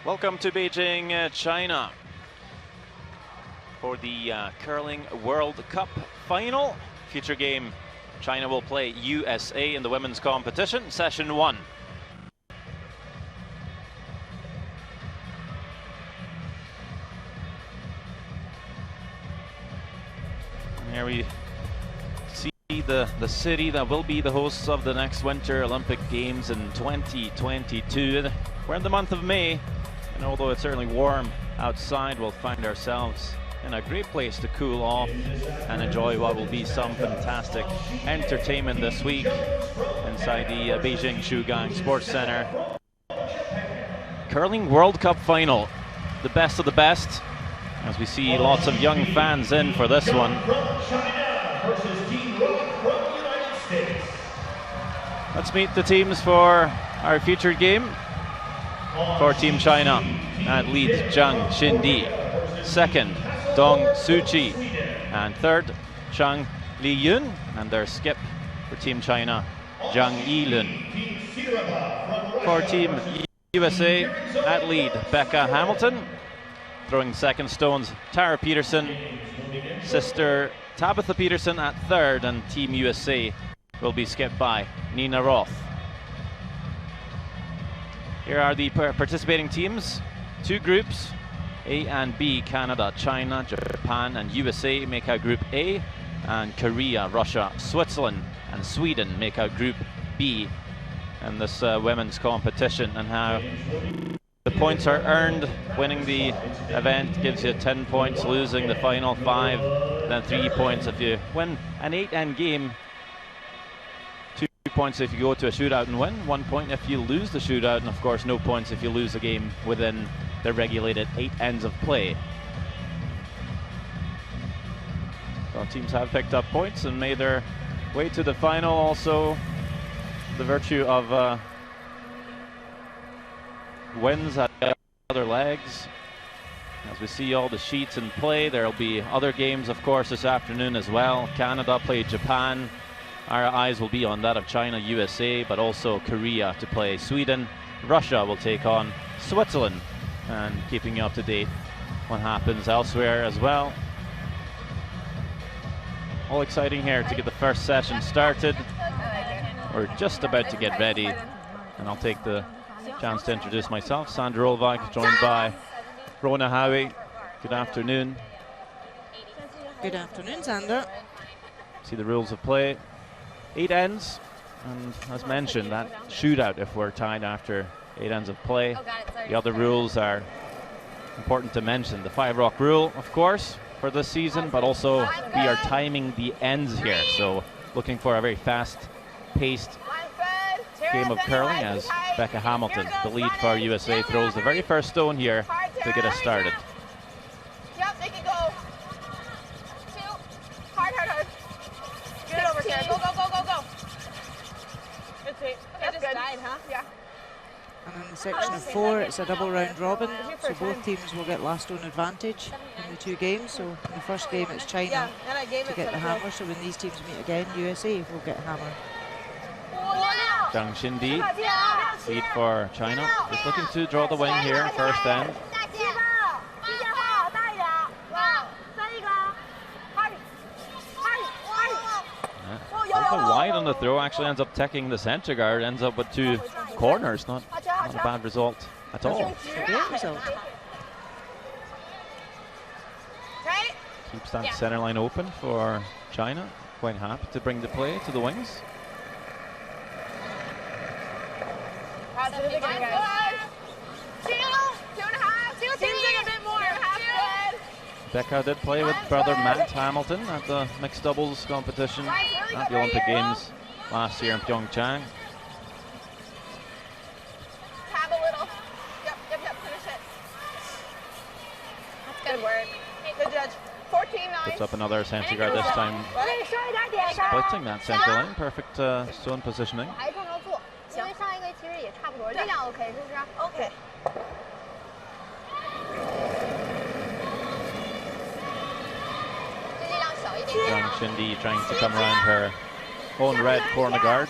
Welcome to Beijing, China for the Curling World Cup final. Future game, China will play USA in the women's competition, session 1. Here we see the city that will be the hosts of the next Winter Olympic Games in 2022. We're in the month of May, and although it's certainly warm outside, we'll find ourselves in a great place to cool off and enjoy what will be some fantastic entertainment this week inside the Beijing Shootout Sports Center. Curling World Cup final, the best of the best, as we see lots of young fans in for this one. Let's meet the teams for our featured game. For Team China, at lead Zhang Xindi, second Dong Suchi, and third Chang Liyun, and their skip for Team China, Zhang Yilun. For Team USA, at lead Becca Hamilton, throwing second stones Tara Peterson, sister Tabitha Peterson at third, and Team USA will be skipped by Nina Roth. Here are the participating teams. Two groups, A and B, Canada, China, Japan, and USA make out Group A, and Korea, Russia, Switzerland, and Sweden make out Group B in this women's competition. And how the points are earned. Winning the event gives you 10 points, losing the final 5, then 3 points if you win an 8-end game. 2 points if you go to a shootout and win, 1 point if you lose the shootout, and of course no points if you lose a game within the regulated 8 ends of play. So teams have picked up points and made their way to the final. Also, the virtue of wins at other legs. As we see all the sheets in play, there will be other games of course this afternoon as well. Canada play Japan. Our eyes will be on that of China, USA, but also Korea to play Sweden. Russia will take on Switzerland, and keeping you up to date what happens elsewhere as well. All exciting here to get the first session started. We're just about to get ready, and I'll take the chance to introduce myself. Sandra Olvak, joined by Rona Howie. Good afternoon. Good afternoon, Sandra. See the rules of play. 8 ends, and as mentioned, that shootout if we're tied after 8 ends of play. The other rules are important to mention. The 5-rock rule, of course, for this season, but also we are timing the ends here. So looking for a very fast-paced game of curling as Becca Hamilton, the lead for USA, throws the very first stone here to get us started. Yep, make it go. 2. Hard. Get it over here. Go. Good sweep. That's good. Died, huh? Yeah. And in the section of 4, it's a double round robin, so both teams will get last stone advantage in the 2 games. So in the first game it's China to get the hammer, so when these teams meet again, USA will get hammer. Zhang Xindi, lead for China, just looking to draw the win here in first end. A little bit wide on the throw, actually ends up taking the center guard, ends up with 2 corners. Not a bad result at all. Great result. Keeps that center line open for China. Quite happy to bring the play to the wings. Becca did play with brother Matt Hamilton at the mixed doubles competition at the Olympic Games last year in Pyeongchang. Tab a little. Yep, finish it. That's good work. Good judge. 14-9. Puts up another center guard this time. Splitting that center line. Perfect zone positioning. Okay. Zhang Xindi trying to come around her own red corner guard.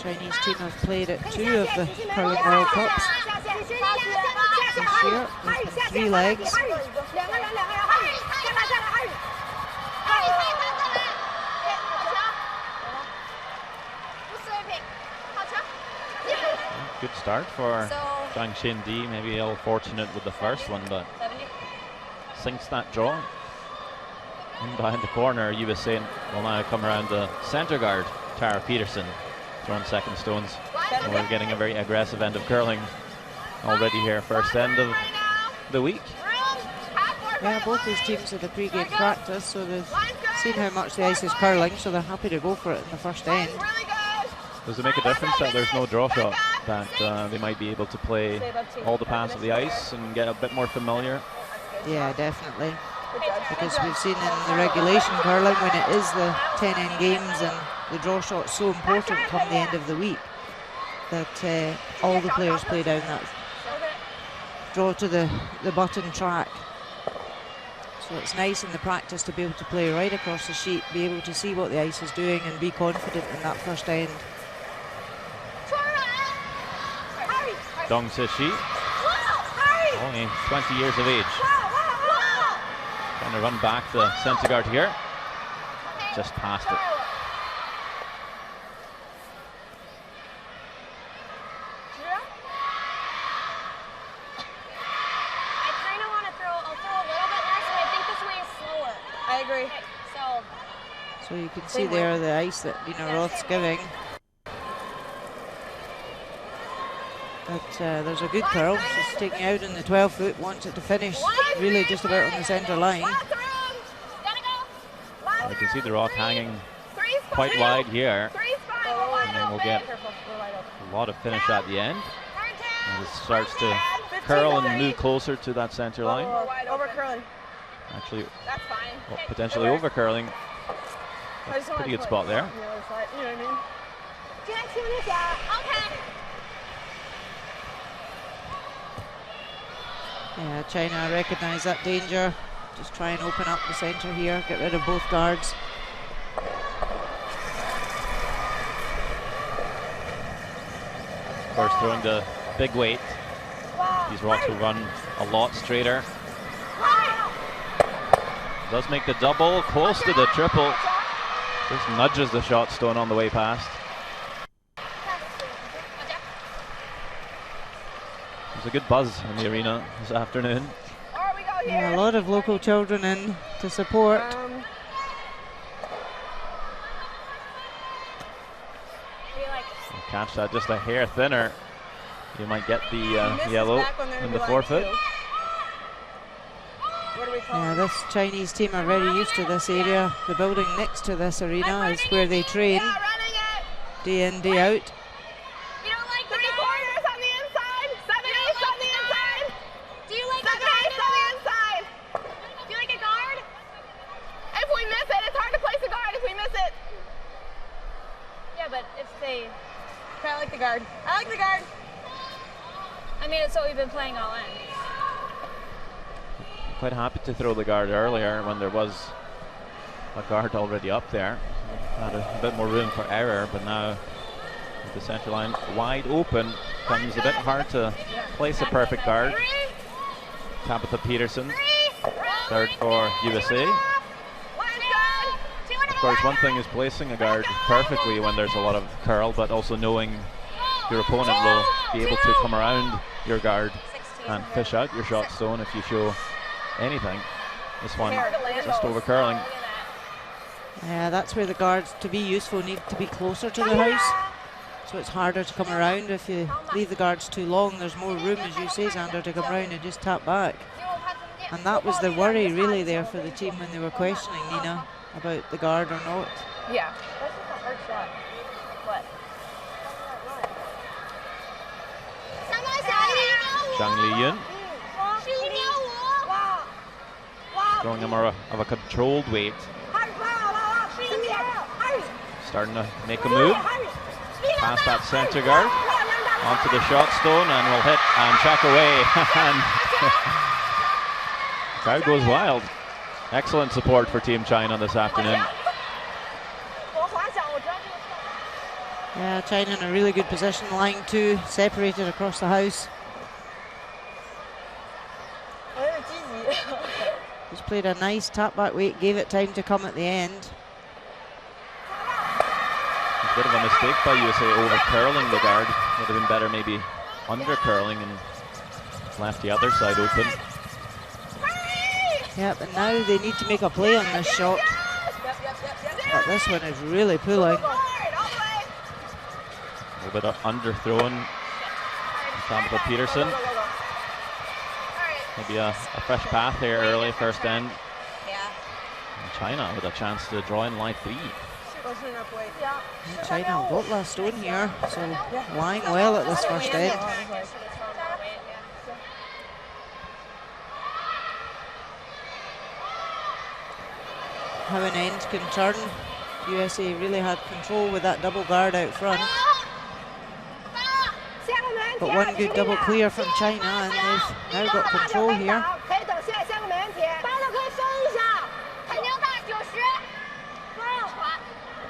Chinese team have played at 2 of the Curling World Cups this year. There's been 3 legs. Good start for Zhang Xiandi. Maybe a little fortunate with the first one, but sinks that draw. In behind the corner, USA will now come around the centre guard, Tara Peterson, throwing second stones. And we're getting a very aggressive end of curling already here, first end of the week. Yeah, both these teams had a pre-game practice, so they've seen how much the ice is curling, so they're happy to go for it in the first end. Does it make a difference that there's no draw shot, that they might be able to play all the paths of the ice and get a bit more familiar? Yeah, definitely. Because we've seen in the regulation curling, when it is the 10-end games and the draw shot's so important come the end of the week, that all the players play down that draw to the button track. So it's nice in the practice to be able to play right across the sheet, be able to see what the ice is doing and be confident in that first end. Dong Se-shi, only 20 years of age. Trying to run back the centre guard here. Just past it. So you can see there the ice that Lena Roth's giving. But there's a good curl. She's taking out in the 12 foot, wants it to finish really just about on the centre line. You can see the rock hanging quite wide here. And then we'll get a lot of finish at the end. As it starts to curl and move closer to that centre line. Over curling. Actually, well, potentially over curling. That's a pretty good spot there. You know what I mean? Okay. Yeah, China recognise that danger. Just try and open up the centre here, get rid of both guards. Of course, throwing the big weight. These rocks will run a lot straighter. Does make the double, close to the triple. Just nudges the shot stone on the way past. There's a good buzz in the arena this afternoon. Yeah, a lot of local children in to support. Catch that just a hair thinner. You might get the yellow in the forefoot. Yeah, this Chinese team are very used to this area. The building next to this arena is where they train day in, day out. You don't like 3 quarters on the inside, 7/8 on the inside. Do you like 7/8 on the inside? Do you like a guard? If we miss it, it's hard to place a guard if we miss it. Yeah, but if they... I like the guard. I like the guard. I mean, it's what we've been playing all in. Quite happy to throw the guard earlier when there was a guard already up there. Had a bit more room for error, but now with the centre line wide open, comes a bit hard to place a perfect guard. Tabitha Peterson, third for USA. Of course, one thing is placing a guard perfectly when there's a lot of curl, but also knowing your opponent will be able to come around your guard and fish out your shot stone if you show anything. This one just over curling. Yeah, that's where the guards, to be useful, need to be closer to the house. So it's harder to come around. If you leave the guards too long, there's more room, as you say, Xander, to come around and just tap back. And that was the worry really there for the team when they were questioning Nina about the guard or not. Yeah. That's just a hard shot. What? Zhang Liyun throwing a more of a controlled weight. Starting to make a move. Past that centre guard. Onto the shot stone and will hit and check away. And crowd goes wild. Excellent support for Team China this afternoon. Yeah, China in a really good position. Line 2 separated across the house. Just played a nice tap back weight, gave it time to come at the end. A bit of a mistake by USA over curling the guard. Would have been better maybe under curling and left the other side open. Yep, and now they need to make a play on this shot. But this one is really pulling. A little bit of underthrown. Tabitha Peterson. Maybe a fresh path here early, first end. And China with a chance to draw in line 3. And China got last stone here, so lying well at this first end. How an end can turn. USA really had control with that double guard out front. But one good double clear from China, and they've now got control here.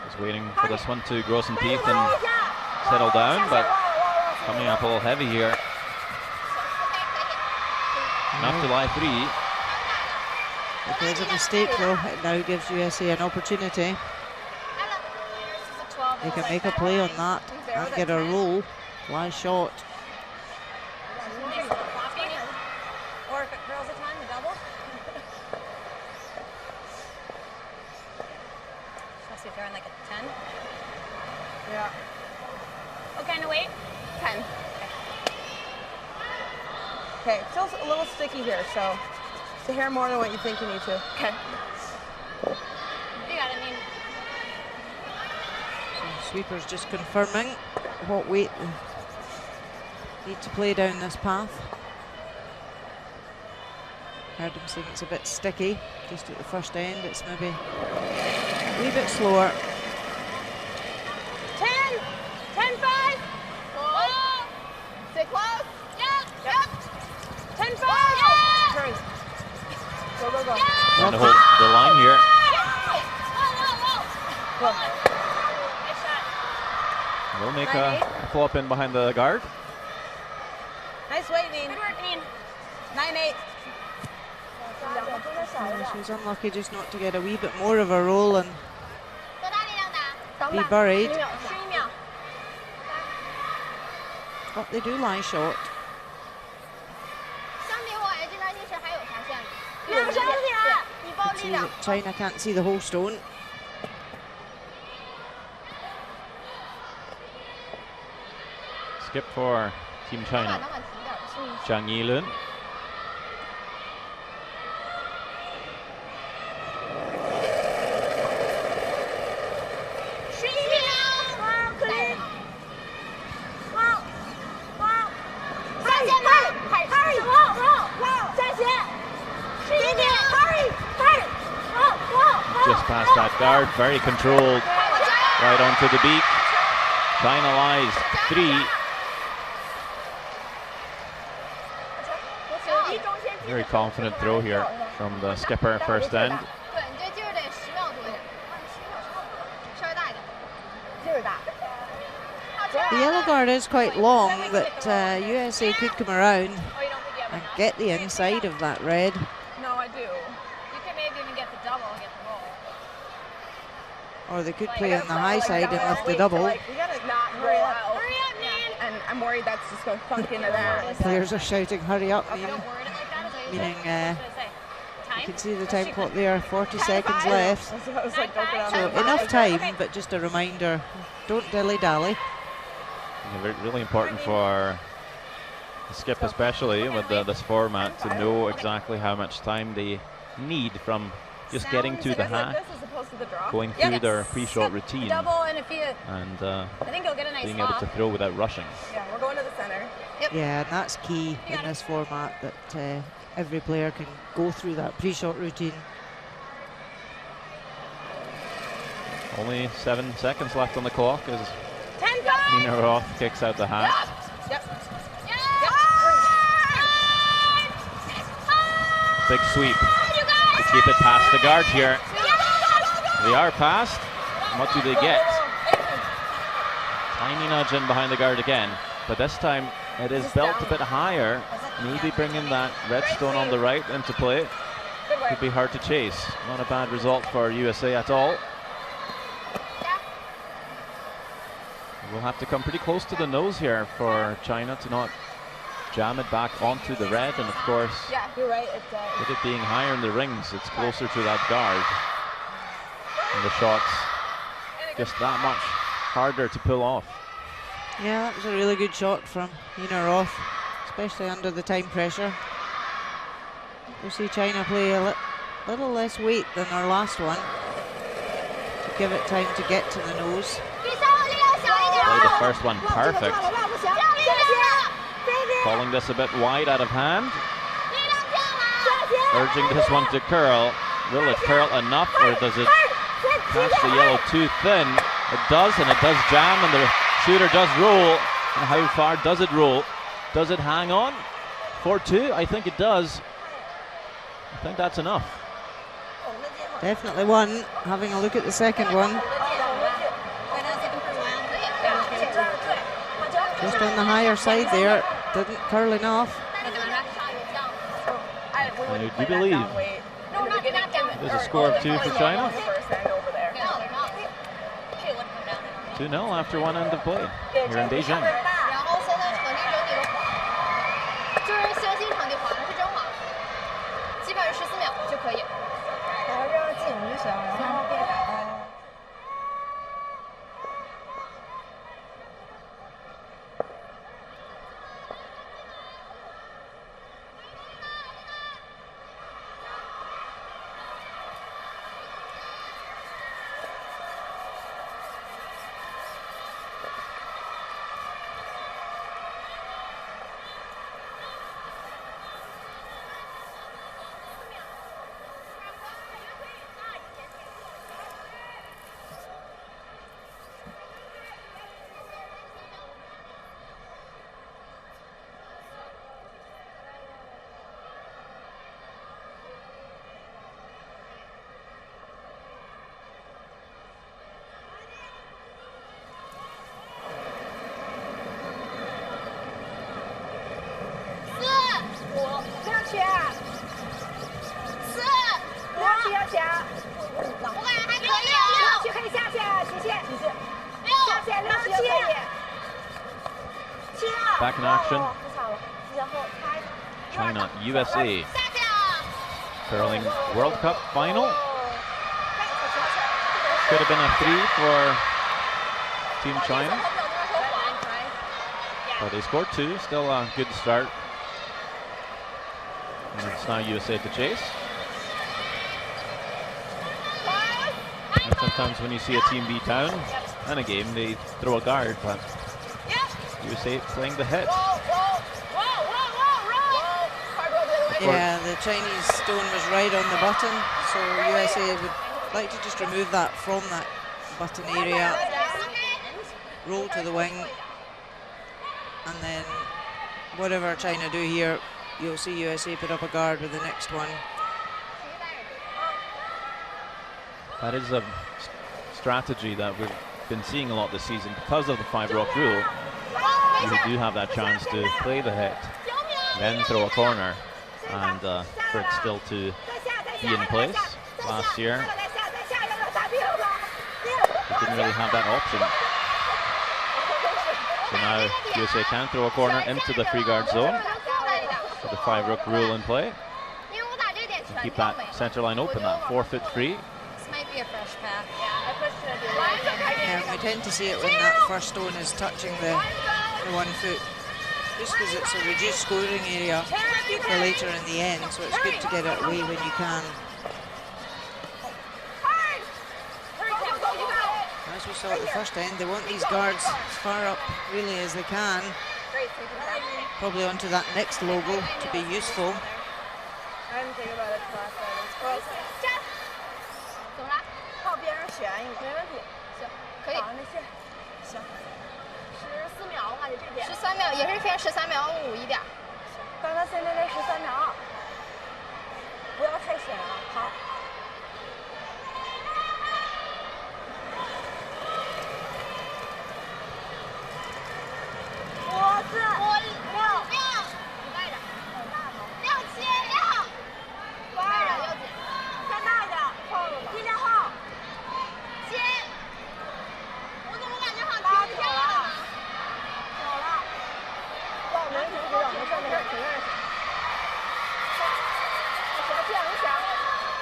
Just waiting for this one to grow some teeth and settle down, but coming up a little heavy here. Enough to lie 3. If there's a mistake though, it now gives USA an opportunity. They can make a play on that and get a roll. Lie shot. Or if it curls a ton, the double. Especially if they're in like a 10. Yeah. What kind of weight? 10. Okay, it's still a little sticky here, so the hair more than what you think you need to. Okay. You got it, I mean. So sweepers just confirming what weight they need to play down this path. Heard him saying it's a bit sticky just at the first end. It's maybe a wee bit slower. 10, 10, 5. Stay close. Yep. 10, 5. Turn. Go, go, go. Trying to hold the line here. Go. We'll make a flop in behind the guard. Nice weight, Dean. Good work, Dean. 9-8. She was unlucky just not to get a wee bit more of a roll and be buried. But they do lie short. You can see that China can't see the whole stone. Skip for Team China. Zhang Yilun. Just past that guard, very controlled, right onto the beak. China lies 3. Very confident throw here from the skipper first end. The yellow guard is quite long, but USA could come around and get the inside of that red. No, I do. You can maybe even get the double and get the roll. Or they could play on the high side and lift the double. We gotta not roll out. Hurry up, Dean! And I'm worried that's just going to funk into that. Players are shouting, hurry up, Don't word it like that, is that meaning what you say? you can see the time clock there, 40 seconds left. I was like, don't get on So that. enough time, but just a reminder, don't dilly-dally. Really important for the skip, especially with this format, to know exactly how much time they need from just getting to the hack, going through their pre-shot routine, Double, and if you, and I think you'll get a nice being able to throw without rushing. Yeah, we're going to the center. Yep. Yeah, and that's key in this format, that every player can go through that pre-shot routine. Only 7 seconds left on the clock as 10-5. Nina Roth kicks out the hat. Yep. Big sweep to keep it past the guard here. They are past. What do they get? Tiny nudge in behind the guard again, but this time it is built a bit higher. Maybe bringing that red stone on the right into play. Could be hard to chase. Not a bad result for USA at all. We'll have to come pretty close to the nose here for China to not jam it back onto the red, and of course, you're right. with it being higher in the rings, it's closer to that guard. And the shots just that much harder to pull off. Yeah, that was a really good shot from Ina Roth, especially under the time pressure. We'll see China play a little less weight than our last one to give it time to get to the nose. Play the first one perfect. Calling this a bit wide out of hand. Urging this one to curl. Will it curl enough, or does it catch the yellow too thin? It does, and it does jam, and the shooter does roll. And how far does it roll? Does it hang on? 4-2? I think it does. I think that's enough. Definitely one. Having a look at the second one. Just on the higher side there. Didn't curl enough. I do believe there's a score of 2 for China. 2-0 after one end of play here in Beijing. Back in action. China, USA. Curling World Cup final. Could have been a 3 for Team China. But they scored 2, still a good start. And it's now USA to chase. And sometimes when you see a team beat down in a game, they throw a guard, but USA playing the hit. Yeah, the Chinese stone was right on the button, so USA would like to just remove that from that button area, roll to the wing, and then whatever China do here, you'll see USA put up a guard with the next one. That is a strategy that we've been seeing a lot this season because of the 5-rock rule. You do have that chance to play the hit, then throw a corner, and for it still to be in place. Last year, they didn't really have that option. So now USA can throw a corner into the free guard zone with the 5-rook rule in play. And keep that center line open, that 4-foot free. This might be a fresh path. We tend to see it when that first stone is touching the 1 foot, just because it's a reduced scoring area for later in the end, so it's good to get it away when you can. As we saw at the first end, they want these guards as far up really as they can, probably onto that next logo to be useful.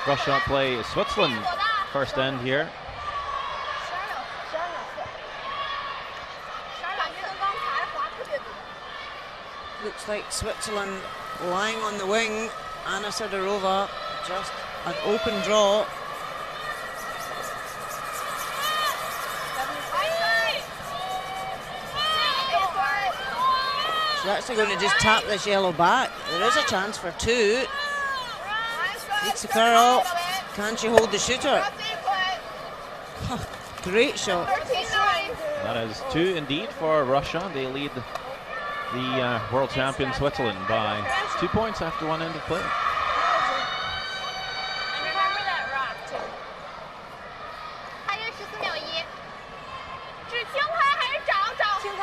Russia play Switzerland first end here. Looks like Switzerland lying on the wing. Anna Sidorova, just an open draw. She's actually going to just tap this yellow back. There is a chance for two. Beats the curl. Can she hold the shooter? Great shot. That is two indeed for Russia. They lead the world champion Switzerland by 2 points after one end of play. And remember that rock too. 还有14秒1。是轻拍还是找？轻拍。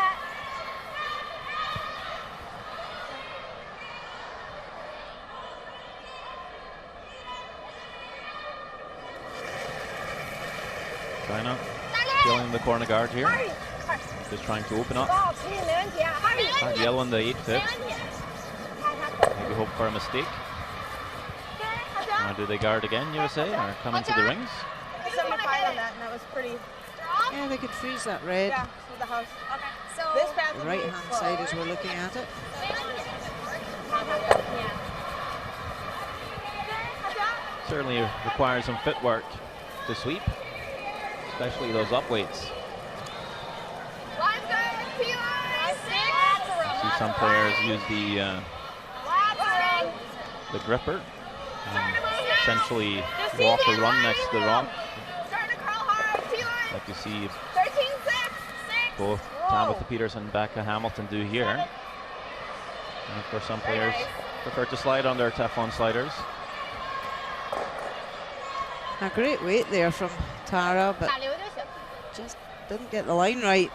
China killing the corner guard here. Just trying to open up. That yellow in the 8-5. Maybe hope for a mistake. Now do they guard again, USA, or come into the rings? 75 on that, and that was pretty. Yeah, they could freeze that red. Yeah, with the house. Okay, so This pass The will right be hand slow. side as we're looking at it. Certainly requires some footwork to sweep, especially those up weights. See some players use the gripper and essentially walk or run next to the rock, like you see both Tabitha Peterson and Becca Hamilton do here. And of course some players prefer to slide on their Teflon sliders. A great weight there from Tara, but 打流就行。 just didn't get the line right.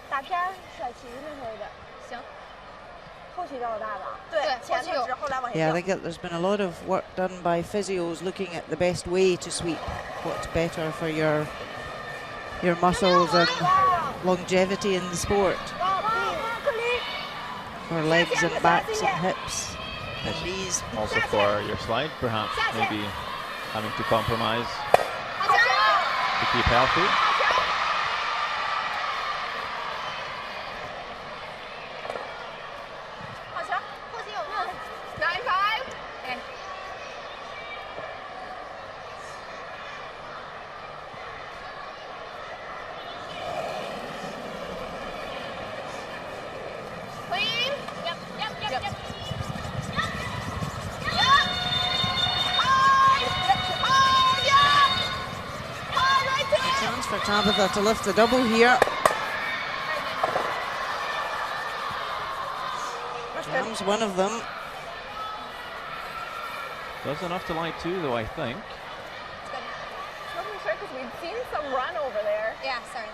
打偏甩旗那头的，行。后旗较大吧？对前头后旗有直，后来往下 Yeah, I 掉。 think that there's been a lot of work done by physios looking at the best way to sweep. What's better for your muscles and longevity in the sport. For legs and backs and hips and knees. Also for your slide, perhaps maybe having to compromise to keep healthy. Chance for Tabitha to lift the double here. Jams one of them. Does enough to light two, though, I think. Wasn't sure because we'd seen some run over there. Yeah, sorry.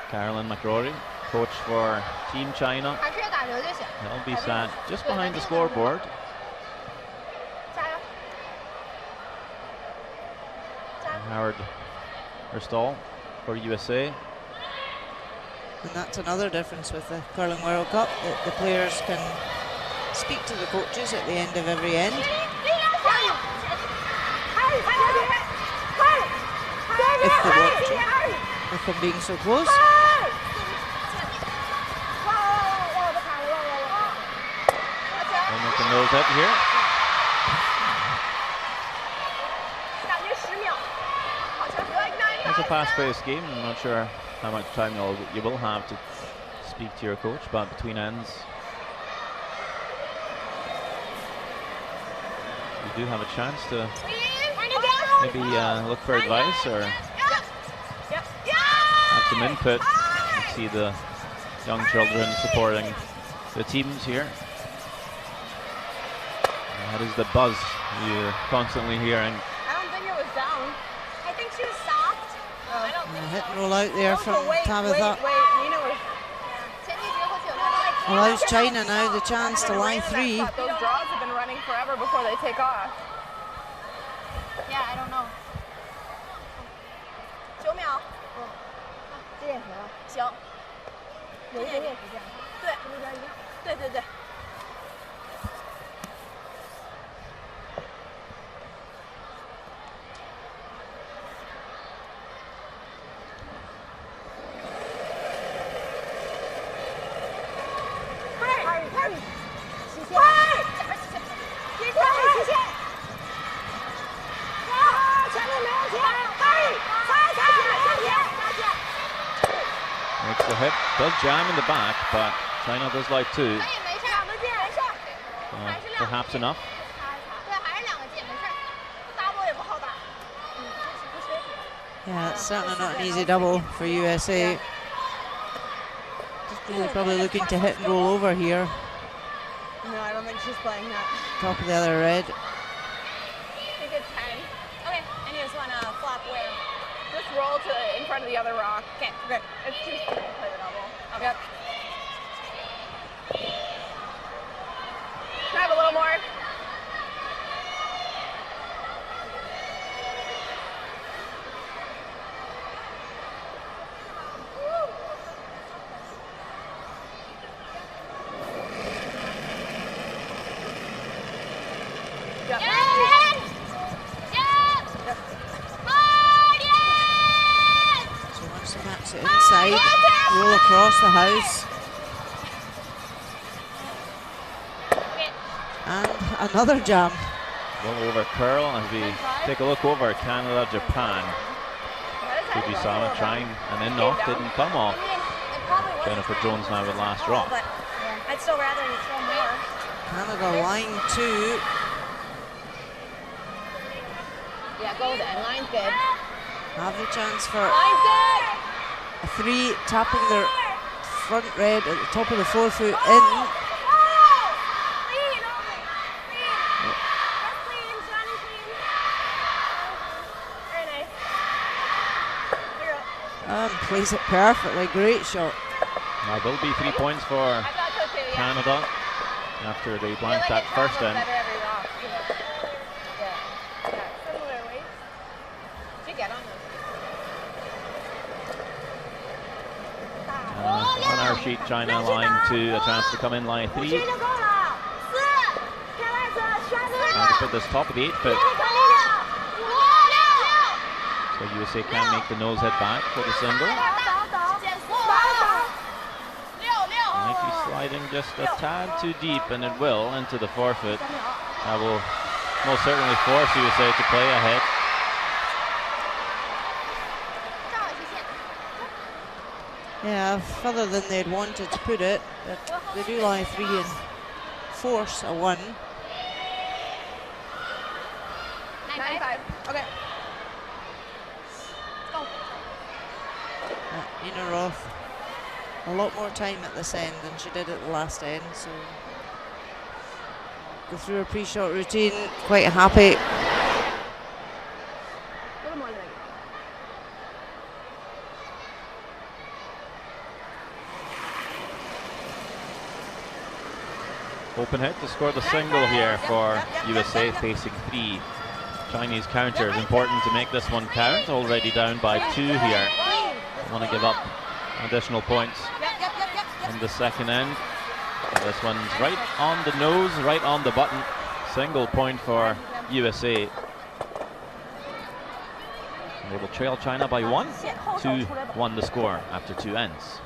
Carolyn McRory, coach for Team China. 还是打流就行。 They'll be sat just behind the scoreboard. 加油！ Howard Herstall for USA. And that's another difference with the Curling World Cup, that the players can speak to the coaches at the end of every end. If they want to, with them being so close. They'll make a nose up here. It's a fast-paced game. I'm not sure how much time you will have to speak to your coach, but between ends, you do have a chance to maybe look for advice or have some input. You see the young children supporting the teams here. That is the buzz you're constantly hearing. I don't think it was down. I think she was soft. I don't And a think hit so. and roll out there from Tabitha. Nina was. 前提之后就有那个 Allows China now the chance to lie three. Those draws have been running forever before they take off. Yeah, I don't know. 9秒。这点停了。行。有一点点时间。对，对对对。does jam in the back, but China does like two. Perhaps enough. Yeah, it's certainly not an easy double for USA. Just really probably looking to hit and roll over here. No, I don't think she's playing that. Top of the other red. I think it's 10. Okay, and you just want to flop where? Just roll to in front of the other rock. Okay. Okay. It's too steep to play the double. Okay. Yep. Can I have a little more? Yep. So once the mat's inside, roll across the house. And another jam. Well over curl as we take a look over Canada, Japan. Fujisawa trying and in off, didn't come off. Jennifer Jones now with last drop. But I'd still rather you throw more. Canada line 2. Yeah, go then. Line's good. Have the chance for Line's good. a 3, tapping their front red at the top of the 4 foot in. And plays it perfectly. Great shot. Now will be 3 points for Canada after they blanked that first end. On our sheet, China line 2, a chance to come in line 3. And to put this top of the 8 foot. So USA can make the nose head back for the single. Might be sliding just a tad too deep, and it will into the 4 foot. That will most certainly force USA to play ahead. Yeah, further than they'd wanted to put it, but they do lie 3 and force a 1. 9-5. Okay. Nina Roth, a lot more time at this end than she did at the last end, so go through her pre-shot routine, quite happy. A little more than Open hit to score the single here for USA, facing 3 Chinese counters. Important to make this one count. Already down by 2 here. Don't want to give up additional points in the second end. This one's right on the nose, right on the button. Single point for USA. And they will trail China by 1. 2-1 the score after 2 ends.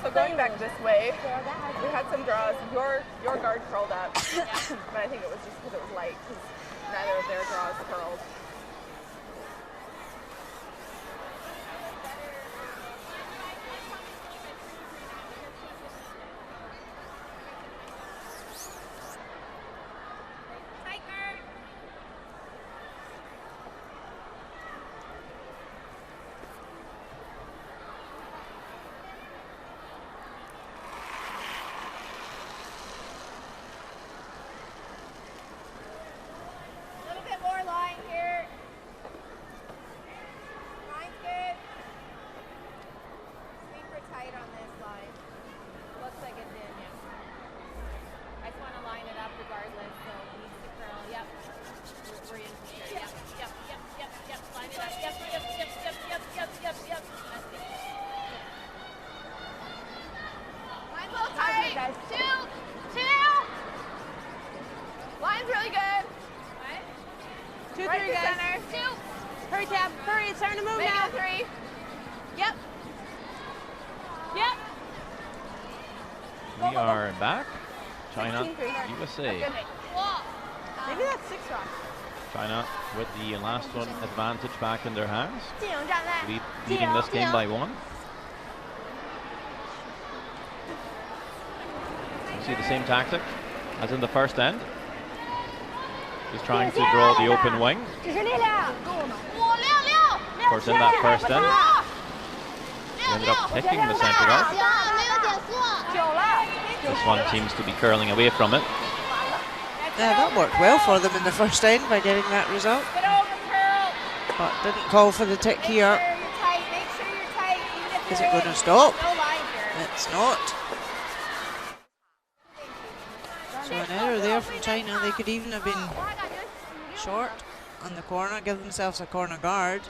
So going back this way, we had some draws. Your guard curled up, but I think it was just because it was light, because neither of their draws curled. We are back. China, USA. Maybe that's 6 rocks. China with the last one advantage back in their hands, leading this game by 1. You see the same tactic as in the first end. He's trying to draw the open wing. Of course, in that first end, he ended up picking the center guard. This one seems to be curling away from it. Yeah, that worked well for them in the first end by getting that result. But didn't call for the tick here. Is it going to stop? It's not. So an error there from China. They could even have been short on the corner, give themselves a corner guard.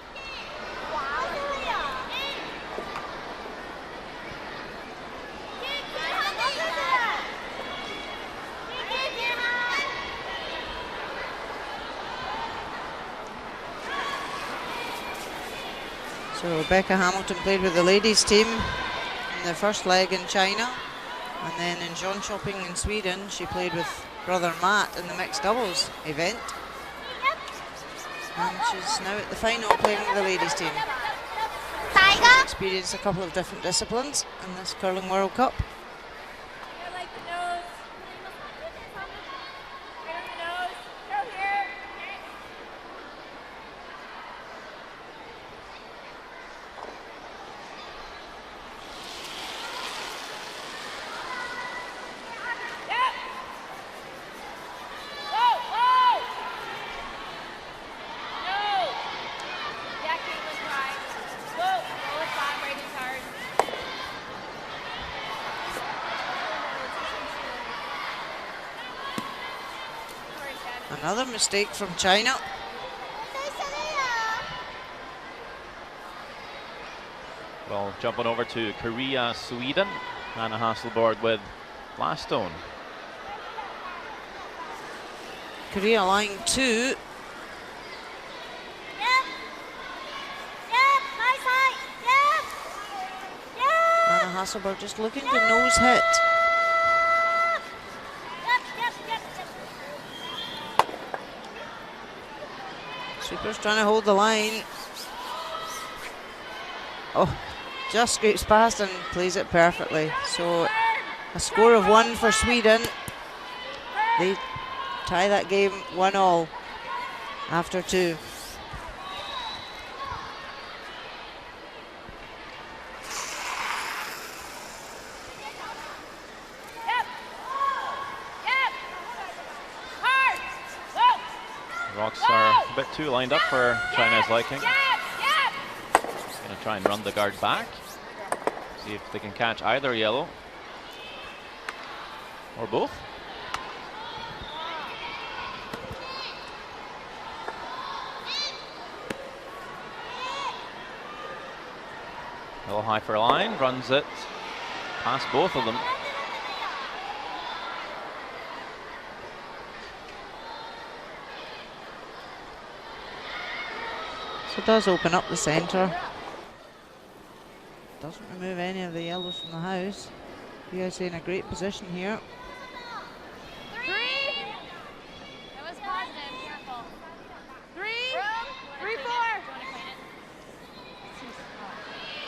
So Rebecca Hamilton played with the ladies team in the first leg in China, and then in Jönköping in Sweden she played with brother Matt in the mixed doubles event, and she's now at the final playing with the ladies team. She's experienced a couple of different disciplines in this Curling World Cup. Another mistake from China. Well, jumping over to Korea, Sweden. Anna Hasselborg with last stone. Korea line 2. Anna Hasselborg just looking to nose hit. Sweeper's trying to hold the line. Oh, just scrapes past and plays it perfectly. So a score of 1 for Sweden. They tie that game 1-1 after 2. Rocks are a bit too lined up for China's liking. Just going to try and run the guard back. See if they can catch either yellow or both. Yellow high for a line, runs it past both of them. So it does open up the centre. Doesn't remove any of the yellows from the house. USA in a great position here. 3. That was positive. Careful. 3. 3, 4.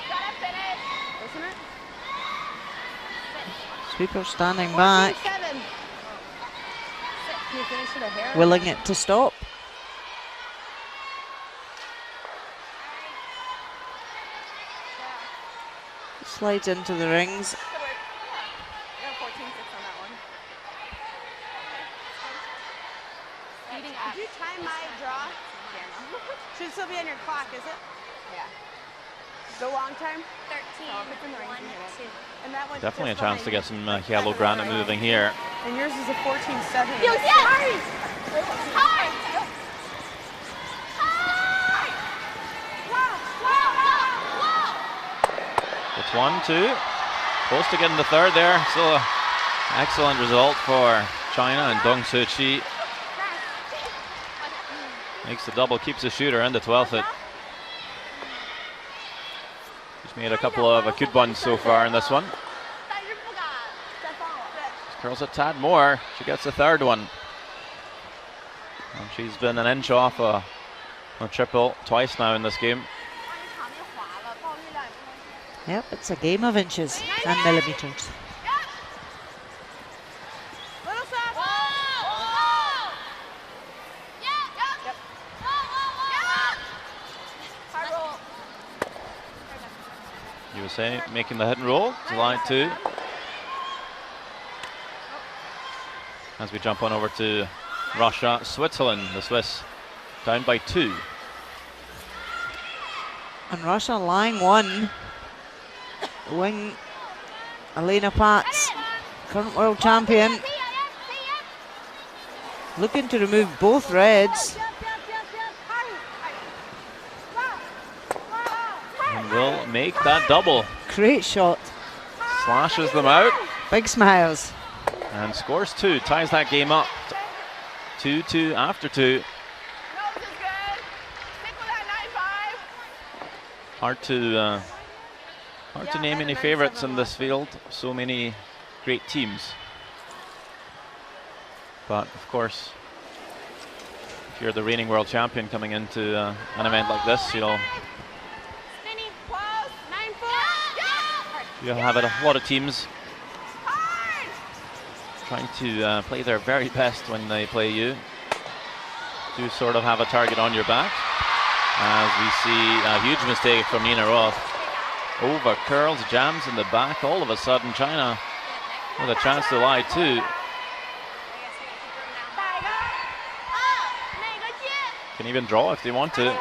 Gotta finish. Isn't it? Sweeper standing back, 7. Can you finish with a hair? willing it to stop. Slides into the rings. Good work. You got 14-6 on that one. Did you time my draw? Should still be on your clock, is it? Yeah. The long time? 13, Oh, if it's in the rings, 1, you hit it. 2. And that one Definitely a just chance to get behind some yellow granite moving here. you. And yours is a 14-7. It's 1-2. Close to getting the third there. Still an excellent result for China, and Dong Soo-chi makes the double, keeps the shooter and the 12th hit. She's made a couple of good ones so far in this one. Curls a tad more. She gets the third one. And she's been an inch off a triple twice now in this game. Yep, it's a game of inches and millimeters. USA making the hit and roll to line 2. As we jump on over to Russia, Switzerland, the Swiss down by 2. And Russia line 1. Wing Elena Pats, current world champion, looking to remove both reds. And will make that double. Great shot. Slashes them out. Big smiles. And scores 2, ties that game up. 2-2 after 2. Hard to name any favorites in this field. So many great teams. But of course, if you're the reigning world champion coming into an event like this, you'll have a lot of teams trying to play their very best when they play you. Do sort of have a target on your back. As we see a huge mistake from Nina Roth. Over curls, jams in the back. All of a sudden, China with a chance to lie 2. Can even draw if they want to. They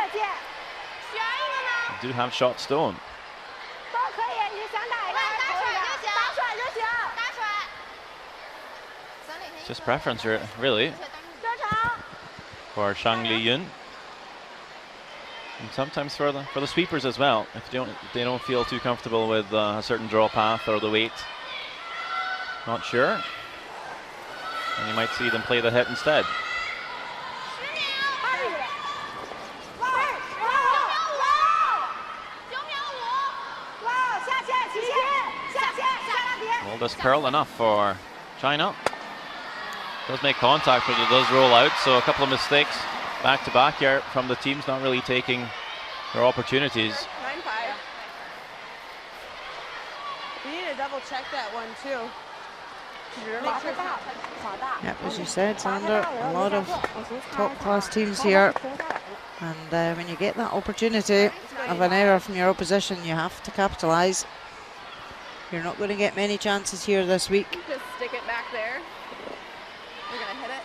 do have shot stone. It's just preference, really, for Shang Liyun. And sometimes for the sweepers as well, if they don't feel too comfortable with a certain draw path or the weight. Not sure. And you might see them play the hit instead. Well, this curl enough for China. Does make contact, but it does roll out, so a couple of mistakes back to back here from the teams not really taking their opportunities. 9-5. We need to double check that one too. Yep, as you said, Sander, a lot of top class teams here. And when you get that opportunity of an error from your opposition, you have to capitalise. You're not going to get many chances here this week. Just stick it back there. We're going to hit it.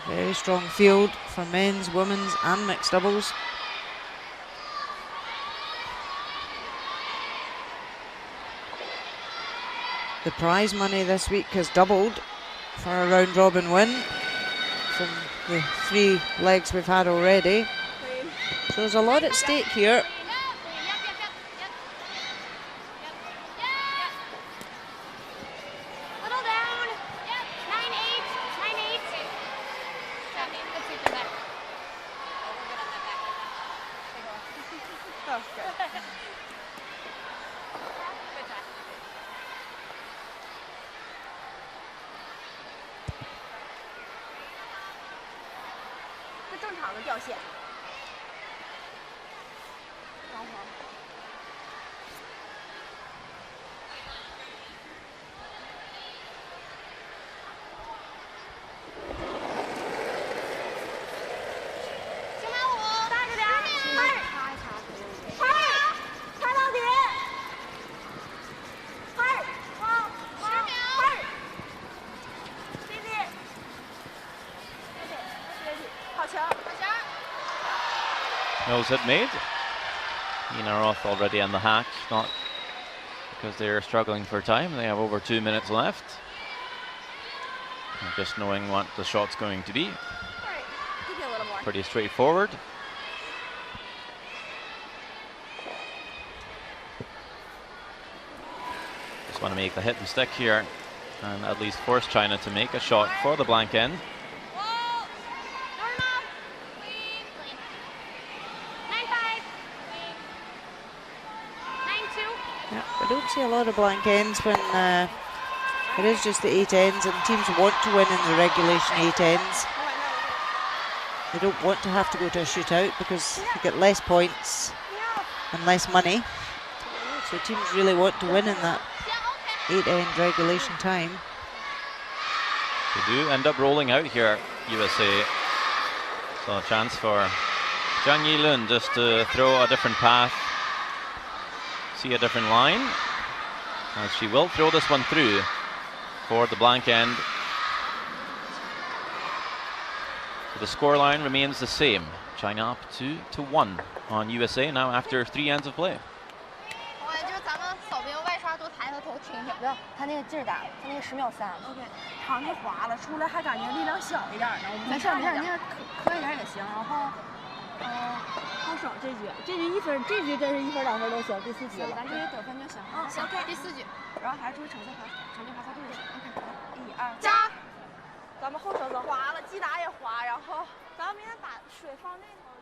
Very strong field for men's, women's and mixed doubles. The prize money this week has doubled for a round robin win from the 3 legs we've had already. So there's a lot at stake here. Nose hit made. Nina Roth already on the hack, not because they're struggling for time. They have over 2 minutes left. And just knowing what the shot's going to be. Pretty straightforward. Just want to make the hit and stick here and at least force China to make a shot for the blank end. Yeah, I don't see a lot of blank ends when it is just the 8 ends, and teams want to win in the regulation 8 ends. They don't want to have to go to a shootout because they get less points and less money. So teams really want to win in that 8-end regulation time. They do end up rolling out here, USA. So a chance for Zhang Yilun just to throw a different path, see a different line, as she will throw this one through for the blank end. So the scoreline remains the same. China up 2-1 on USA now after 3 ends of play. 他那个劲儿大，他那个10秒3。OK， 场地滑了，出来还感觉力量小一点呢。我们没事，那个磕一点也行。然后，好手这局1分，这局真是1分2分都行。第4局了，咱这些得分就行。行 ，OK， 第4局，然后还是注意场地滑擦度就行。OK， 1、2，加。咱们后手走滑了，击打也滑，然后咱们明天把水放那头。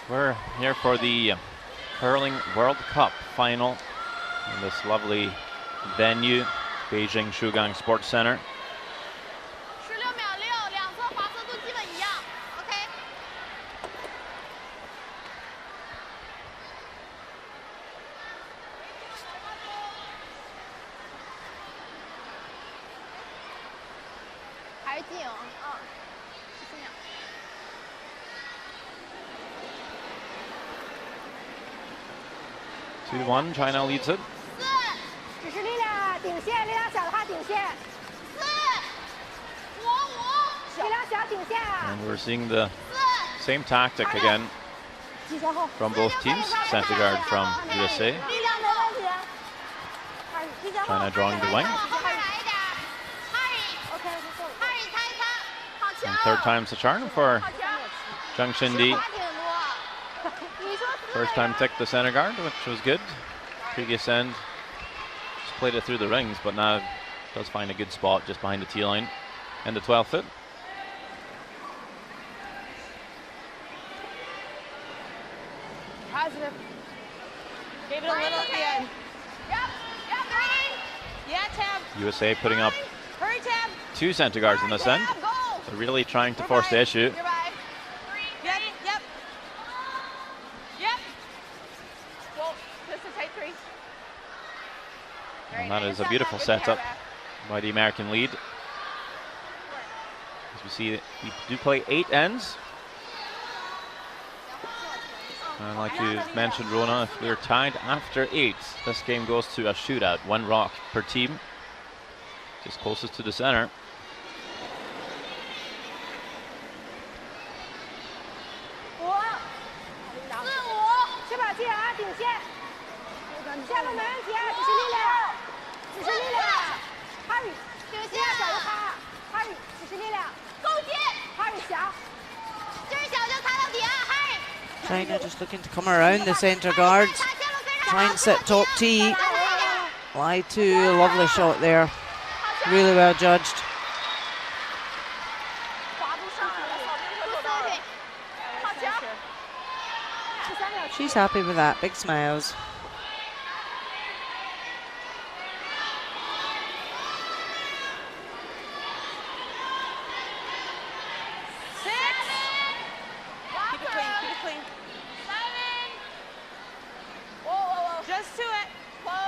We're here for the Curling World Cup final in this lovely venue, Beijing Shugang Sports Center. 16秒6，两侧滑侧度基本一样。OK。还是近哦，14秒。 2-1, China leads it. 只是力量顶线，力量小的话顶线。力量小顶线啊。 And we're seeing the same tactic again from both teams. Center guard from USA. China drawing the wing. And third time's the charm for Zhang Xindi. First time ticked the center guard, which was good. Previous end, just played it through the rings, but now does find a good spot just behind the tee line and the 12th foot. Positive. Gave it a little at the end. Yep, Yeah, Tab. USA putting up Hurry, Tab. 2 center guards in this end. So really trying to force the issue. Yep. Well, this is tight 3. And that is a beautiful setup by the American lead. As we see, we do play 8 ends. And like you mentioned, Rona, if we're tied after 8, this game goes to a shootout. 1 rock per team. Just closest to the center. China just looking to come around the centre guards, try and sit top tee. Lie to, lovely shot there, really well judged. She's happy with that, big smiles.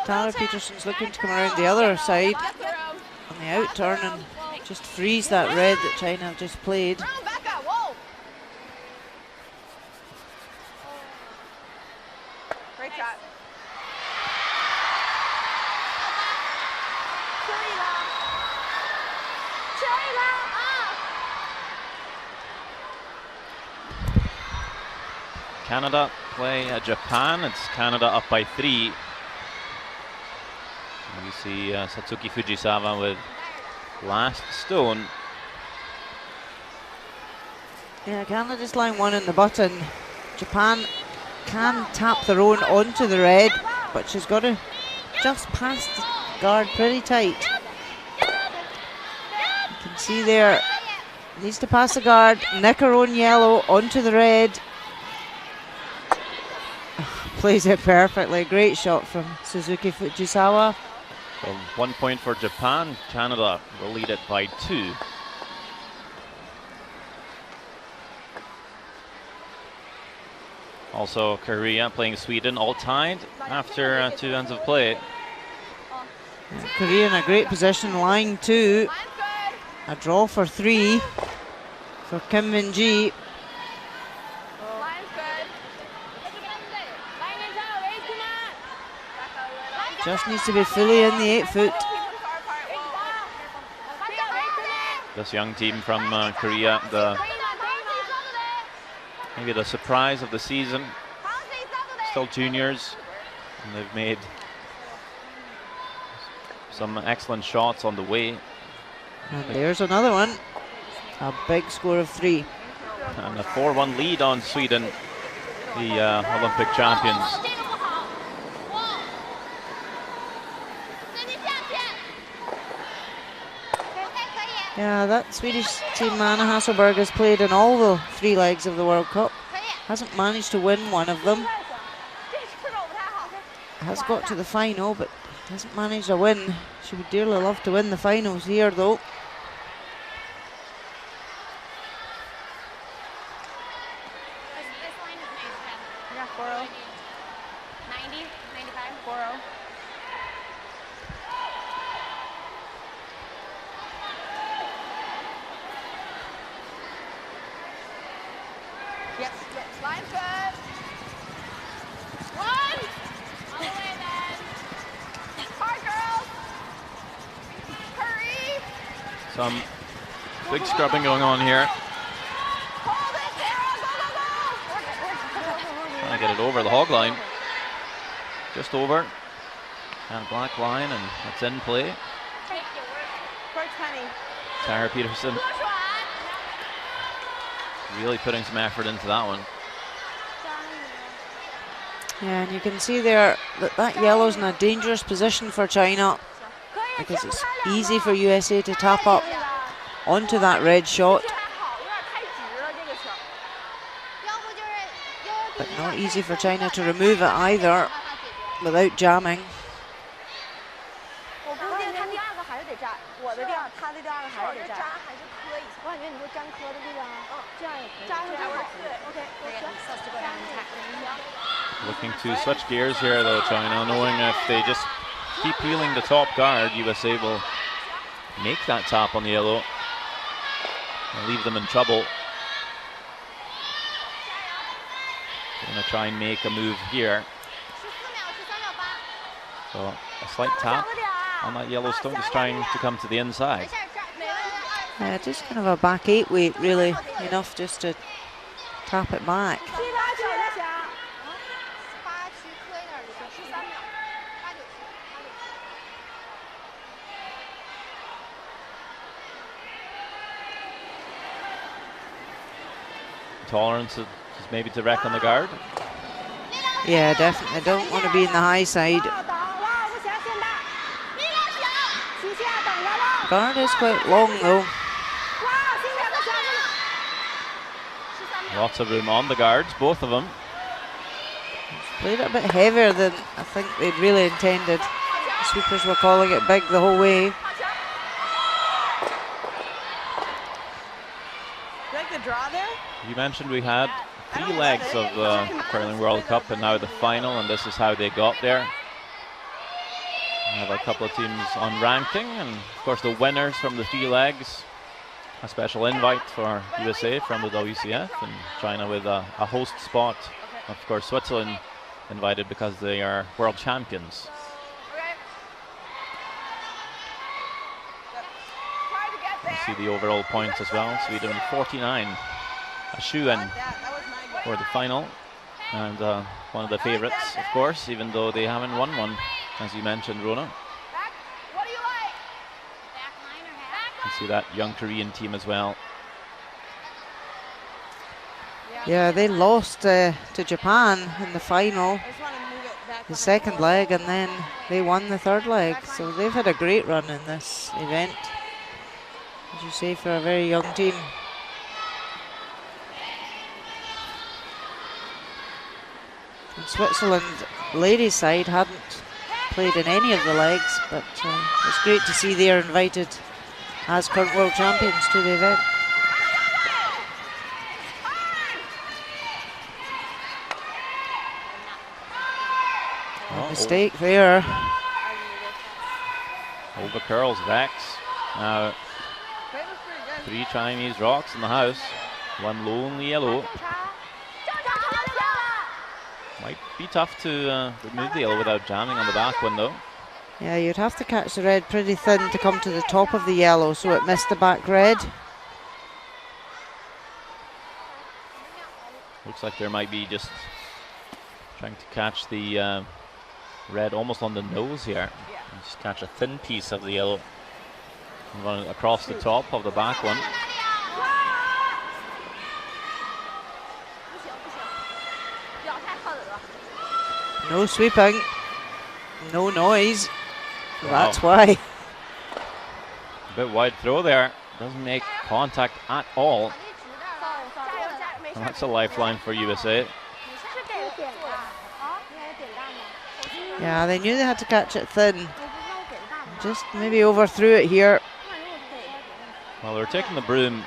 Tara Peterson's looking to come around the other side on the out turn and just freeze that red that China have just played. Great shot. Canada play Japan. It's Canada up by 3. You see Satsuki Fujisawa with last stone. Yeah, Canada's line 1 in the button. Japan can tap their own onto the red, but she's got to just pass the guard pretty tight. You can see there, needs to pass the guard, nick her own yellow onto the red. Plays it perfectly. Great shot from Suzuki Fujisawa. So 1 point for Japan. Canada will lead it by 2. Also Korea playing Sweden, all tied after 2 ends of play. Yeah, Korea in a great position, line 2. A draw for 3 for Kim Min-ji. Just needs to be fully in the 8 foot. This young team from Korea, maybe the surprise of the season. Still juniors, and they've made some excellent shots on the way. And there's another one. A big score of 3. And a 4-1 lead on Sweden, the Olympic champions. Yeah, that Swedish team, Anna Hasselberg, has played in all the 3 legs of the World Cup. Hasn't managed to win one of them. Has got to the final, but hasn't managed a win. She would dearly love to win the finals here, though. Yeah, 4-0. 90, 95, 4-0. Yes, yes, line good. 1. All the way then. Hard, girls. Hurry. Some big scrubbing going on here. Hold it, Sarah. Go, go, go. Trying to get it over the hog line. Just over. And black line, and it's in play. Towards Penny. Sarah Peterson really putting some effort into that one. Yeah, and you can see there that that yellow's in a dangerous position for China, because it's easy for USA to tap up onto that red shot, but not easy for China to remove it either without jamming. 我估计他第2个还是得站，我的他的第2个还是得站。还是磕一下。我感觉你说粘磕的力量，这样也可以。扎是正好。对 ，OK， Looking to switch gears here though, China, knowing if they just keep peeling the top guard, USA will make that tap on the yellow and leave them in trouble. Gonna try and make a move here. So a slight tap on that yellow stone, just trying to come to the inside. Yeah, just kind of a back 8 weight, really, enough just to tap it back. Tolerance is maybe to wreck on the guard. Yeah, definitely don't want to be in the high side. Guard is quite long though. Lots of room on the guards, both of them. Played it a bit heavier than I think they'd really intended. The sweepers were calling it big the whole way. Like the draw there? You mentioned we had 3 legs of the Curling World Cup and now the final, and this is how they got there. We have a couple of teams on ranking, and of course the winners from the 3 legs. A special invite for USA from the WCF, and China with a host spot. Of course Switzerland invited because they are world champions. see the overall points as well. Sweden 49, a shoe-in for the final, and one of the favourites, of course, even though they haven't won one, as you mentioned, Rona. You see that young Korean team as well. Yeah, they lost to Japan in the final, the second leg, and then they won the third leg. So they've had a great run in this event, as you say, for a very young team. And Switzerland ladies side hadn't played in any of the legs, but it's great to see they're invited as current world champions to the event. Mistake there. Over curls Vex. Now 3 Chinese rocks in the house. One low in the yellow. Might be tough to remove the yellow without jamming on the back one though. Yeah, you'd have to catch the red pretty thin to come to the top of the yellow, so it missed the back red. Looks like there might be just trying to catch the red almost on the nose here. And just catch a thin piece of the yellow and run it across the top of the back one. No sweeping, no noise. Wow. That's why. A bit wide throw there. Doesn't make contact at all. And that's a lifeline for USA. Yeah, they knew they had to catch it thin. Just maybe overthrew it here. Well, they're taking the broom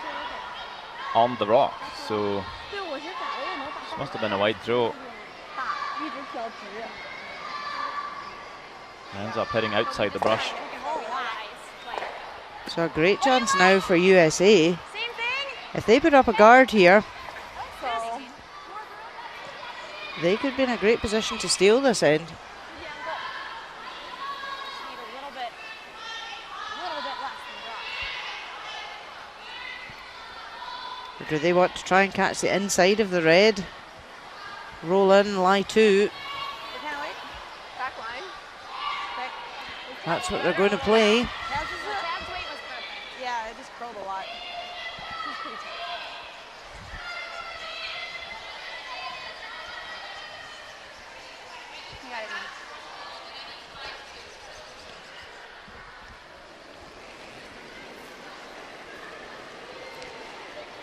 on the rock, so this must have been a wide throw. Ends up heading outside the brush. So a great chance now for USA. If they put up a guard here, they could be in a great position to steal this end. Or do they want to try and catch the inside of the red? Roll in, lie two. That's what they're going to play. Yeah, it just curled a lot.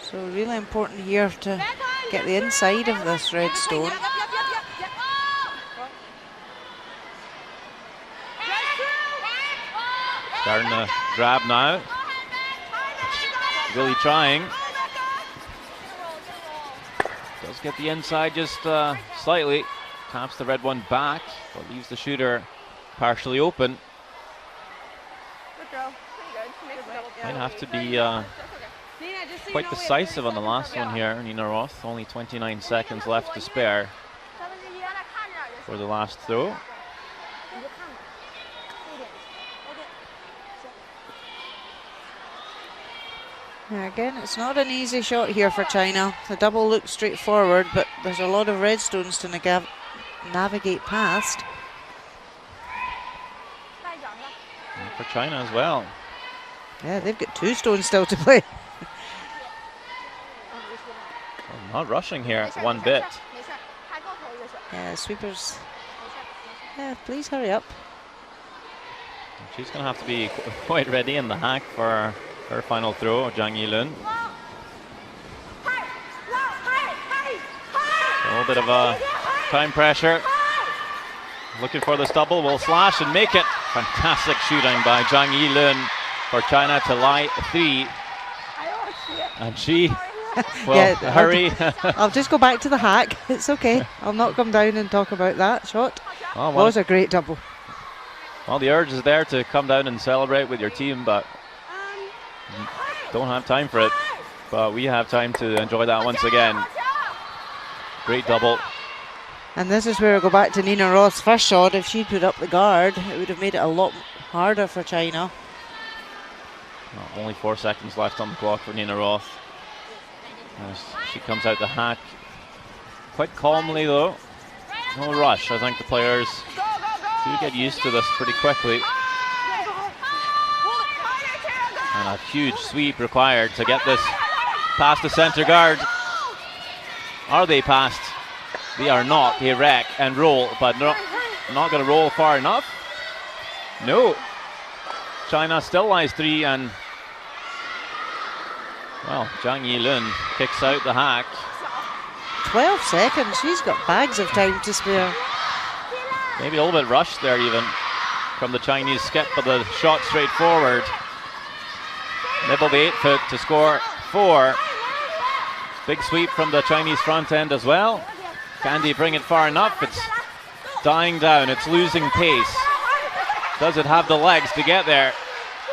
So really important here to get the inside of this red stone. Starting to grab now. Really trying. Does get the inside just slightly. Taps the red one back, but leaves the shooter partially open. Might have to be quite decisive on the last one here, Nina Roth. Only 29 seconds left to spare for the last throw. Yeah, again, it's not an easy shot here for China. The double looks straightforward, but there's a lot of red stones to navigate past. And for China as well. Yeah, they've got 2 stones still to play. Well, not rushing here one bit. Yeah, sweepers. Yeah, please hurry up. She's going to have to be quite ready in the hack for her final throw, Zhang Yilun. A little bit of a time pressure. Looking for this double, will slash and make it. Fantastic shooting by Zhang Yilun for China to lie 3. And she, well, Yeah, hurry. I'll just go back to the hack. It's okay. I'll not come down and talk about that shot. Oh, Was a great double. well, the urge is there to come down and celebrate with your team, but don't have time for it. But we have time to enjoy that once again. Great double. And this is where I go back to Nina Roth's first shot. If she'd put up the guard, it would have made it a lot harder for China. Well, only 4 seconds left on the clock for Nina Roth. As she comes out the hack quite calmly though. No rush. I think the players do get used to this pretty quickly. And a huge sweep required to get this past the center guard. Are they past? They are not. They wreck and roll, but not going to roll far enough. No. China still lies 3, and well, Zhang Yilun kicks out the hack. 12 seconds. She's got bags of time to spare. Maybe a little bit rushed there even from the Chinese skip, but the shot straight forward. Nibble the 8-foot to score 4. Big sweep from the Chinese front end as well. Can they bring it far enough? It's dying down. It's losing pace. Does it have the legs to get there?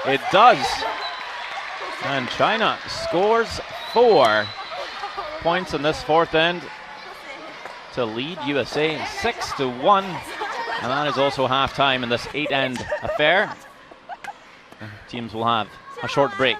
It does. And China scores 4 points in this fourth end to lead USA 6-1. And that is also half-time in this 8-end affair. Teams will have a short break.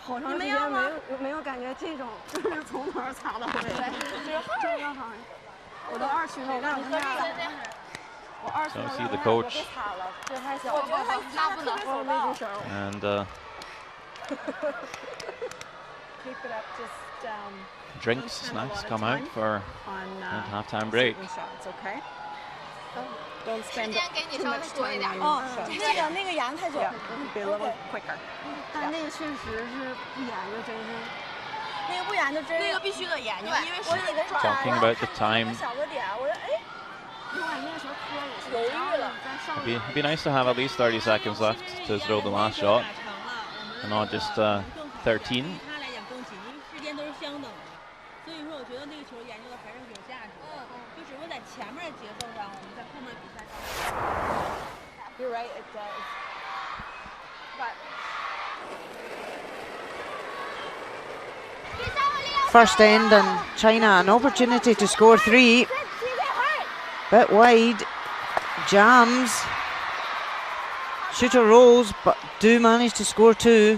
好长时间没有感觉这种就是从头擦到尾，这个好像我都2区了，我感觉我2区了， So see the coach 这太小了，我没举手。 and Keep it up, just drinks, snacks come out for a halftime break. shots, okay? Don't spend 时间给你 too 稍微 much 多一 time 点。 on shots. 那个延太久， Be a little quicker. 但那个确实是不研究，真是。那个不研究真。那个必须得研究，因为是你的 Talking about the time. 小个点，我说哎，我感觉那时候磕犹豫了，在上。 It'd be nice to have at least 30 seconds left to throw the last shot, and not just 13. 他来讲更紧，因为时间都是相等的，所以说我觉得那个球研究的还是有价值的，就只不过在前面的节奏上，我们在后面比赛上。You're right, it does. But First end, and China an opportunity to score 3. Bit wide, jams. Shooter rolls, but do manage to score 2.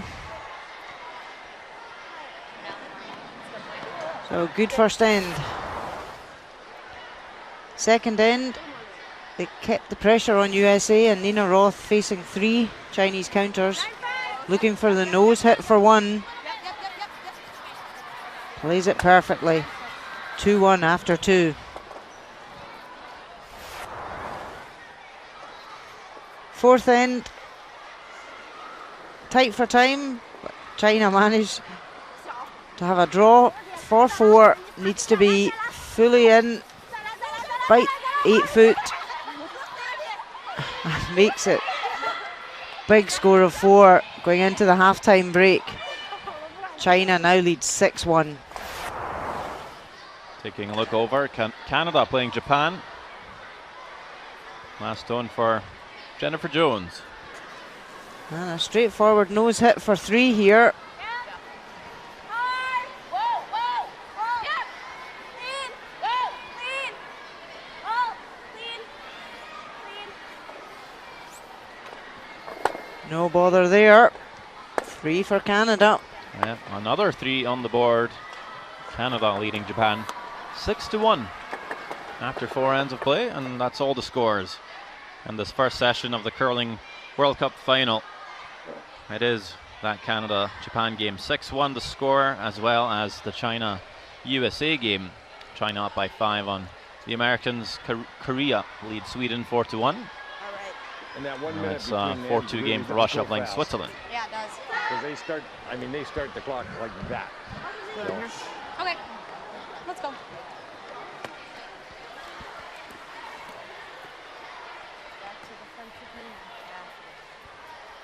So good first end. Second end, they kept the pressure on USA, and Nina Roth facing 3 Chinese counters, looking for the nose hit for 1. Plays it perfectly. 2-1 after 2. Fourth end, tight for time, but China managed to have a draw. 4-4 needs to be fully in by 8-foot. Makes it big score of 4 going into the halftime break. China now leads 6-1. Taking a look over, Canada playing Japan. Last stone for Jennifer Jones. And a straightforward nose hit for 3 here. No bother there. 3 for Canada. Yeah, another 3 on the board. Canada leading Japan 6-1 after 4 ends of play, and that's all the scores in this first session of the Curling World Cup final. It is that Canada-Japan game. 6-1 the score, as well as the China-USA game. China up by 5 on the Americans. Korea lead Sweden 4-1. And that 1 minute. It's a 4-2 game for Russia playing Switzerland. Yeah, it does. Because they start the clock like that. So. Okay, let's go.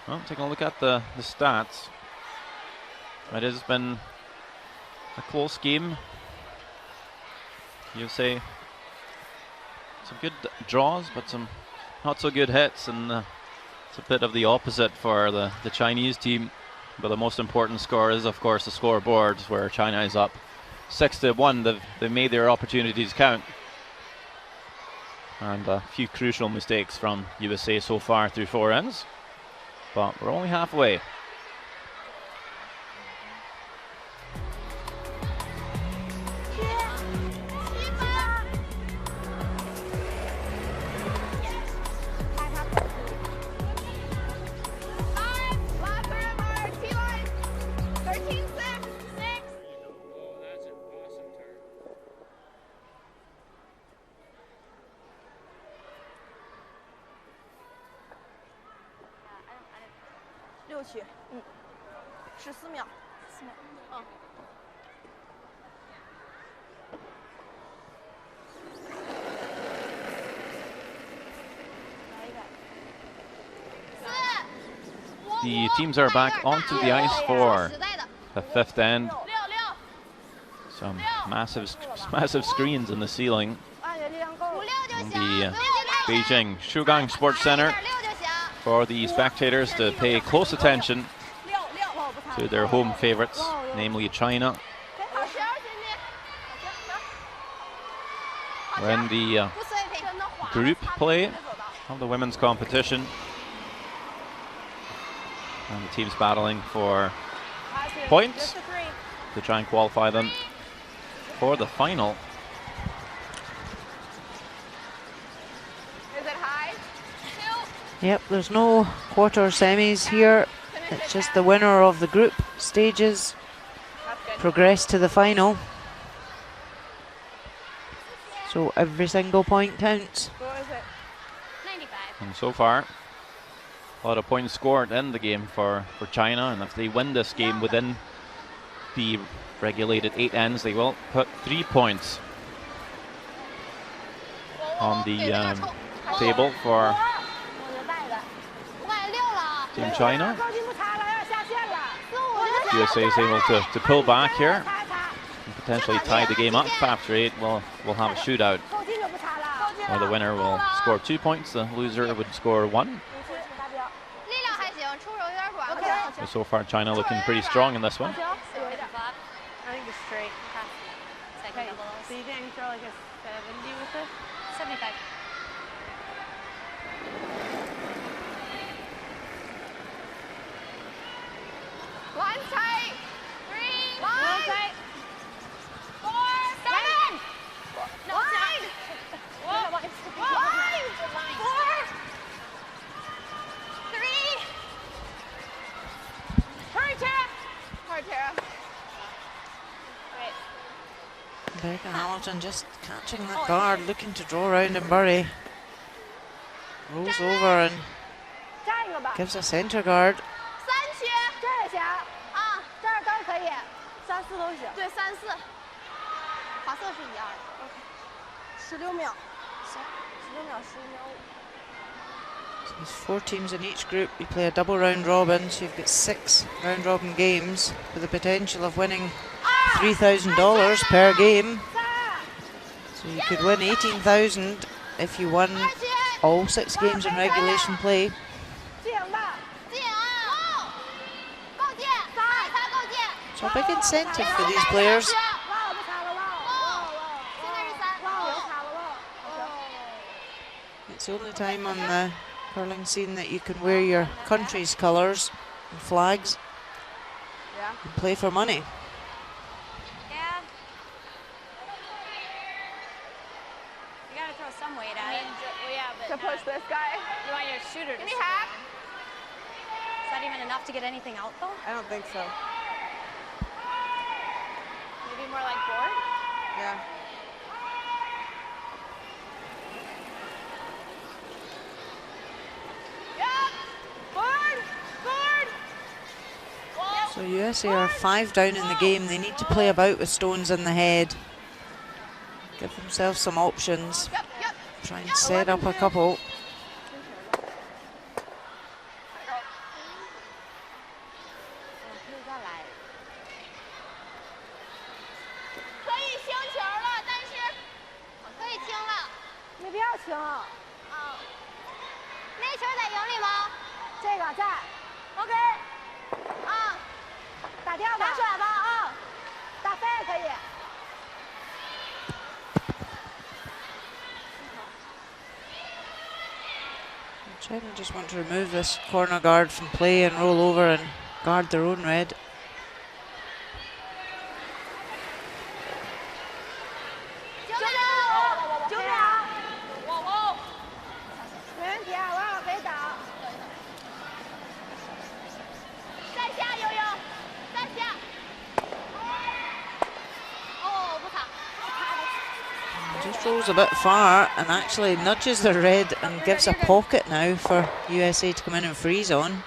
Well, taking a look at the stats. It has been a close game. You say some good draws, but some not so good hits, and it's a bit of the opposite for the Chinese team. But the most important score is, of course, the scoreboard, where China is up 6-1. They've made their opportunities count. And a few crucial mistakes from USA so far through 4 ends. But we're only halfway. The teams are back onto the ice for the 5th end. Some massive screens in the ceiling in the Beijing Shootout Sports Center for the spectators to pay close attention to their home favorites, namely China. When the group play of the women's competition, and the teams battling for points to try and qualify them for the final. Is it high? Yep, there's no quarter semis here. It's just the winner of the group stages progress to the final. So every single point counts. What was it? 95. And so far, a lot of points scored in the game for China, and if they win this game within the regulated 8 ends, they will put 3 points on the table for Team China. USA is able to pull back here and potentially tie the game up. After 8, we'll have a shootout where the winner will score 2 points, the loser would score 1. So far, China looking pretty strong in this one. I think it's straight. Okay, so you didn't throw like a 70 with this? 75. Line's tight. 3. Line. Tight. 4. 7. No, Line. Line. 4. 3. Hurry, Tara. Hurry, Tara. Becca Hamilton just catching that guard, looking to draw around and bury. Rolls over and gives a centre guard. 3区。这儿也行，啊，这儿都可以，3、4都行。对，3、4。滑色是一样的。 16秒，行，16秒15秒5。 So there's 4 teams in each group. You play a double round robin, so you've got 6 round robin games with the potential of winning $3,000 per game. So you could win 18,000 if you won all 6 games in regulation play. 进吧， So a big incentive for these players. 哇，我被卡了，哇，卡了，哇。 It's the only time on the curling scene that you can wear your country's colours and flags and play for money. Yeah. You gotta throw some weight at it. Yeah, but To push this guy. you want your shooter to Give me score. half. Is that even enough to get anything out though? I don't think so. Maybe more like board? Yeah. So USA are 5 down in the game. They need to play about with stones in the head. Give themselves some options. Try and set up a couple. 里吗？这个在。OK。啊。打掉吧。拿出来吧啊。打飞也可以。 China just want to remove this corner guard from play and roll over and guard their own red. Just rolls a bit far and actually nudges the red and gives a pocket now for USA to come in and freeze on.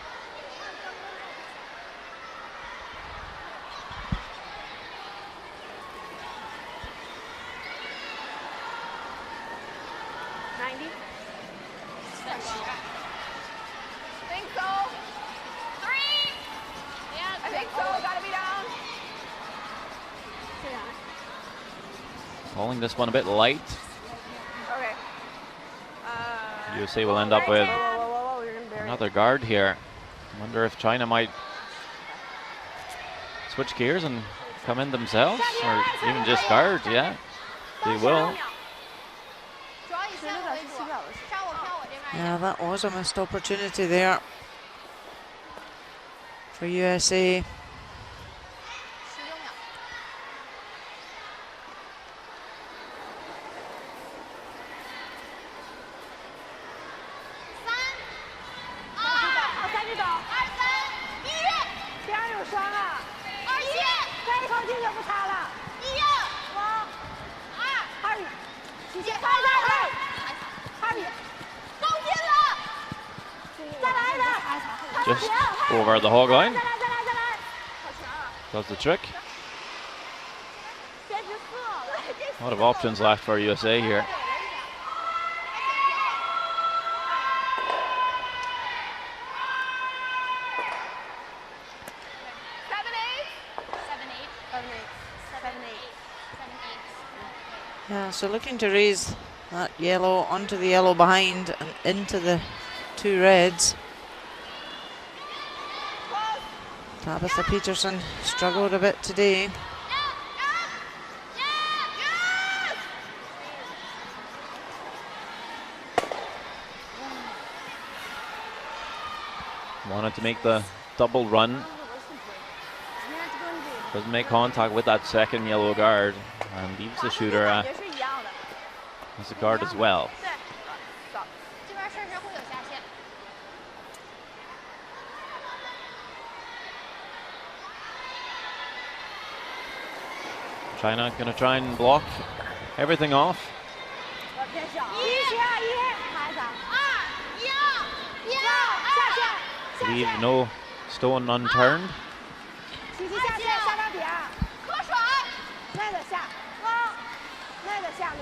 Calling this one a bit light. Okay. USA will end up with another guard here. I wonder if China might switch gears and come in themselves, or even just guard. Yeah, they will. Yeah, that was a missed opportunity there for USA. Just over the hog line. Does the trick. A lot of options left for USA here. Yeah, so looking to raise that yellow onto the yellow behind and into the two reds. Tabitha Peterson struggled a bit today. Wanted to make the double run. Doesn't make contact with that second yellow guard and leaves the shooter as a guard as well. China going to try and block everything off. Leave no stone unturned.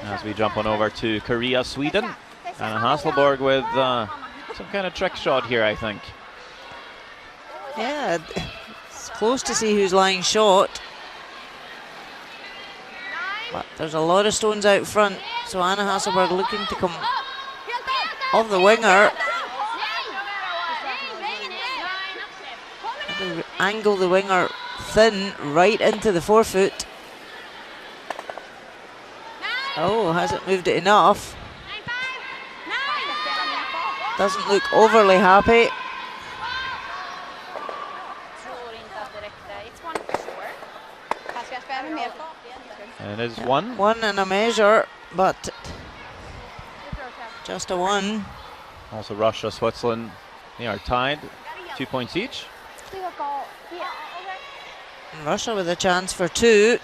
As we jump on over to Korea, Sweden, and Hasselborg with some kind of trick shot here, I think. Yeah, it's close to see who's lying short. But there's a lot of stones out front, so Anna Hasselborg looking to come off the winger. And to angle the winger thin right into the forefoot. Oh, hasn't moved it enough. Doesn't look overly happy. And it is one. One and a measure, but just a one. Also Russia, Switzerland, they are tied, 2 points each. And Russia with a chance for two.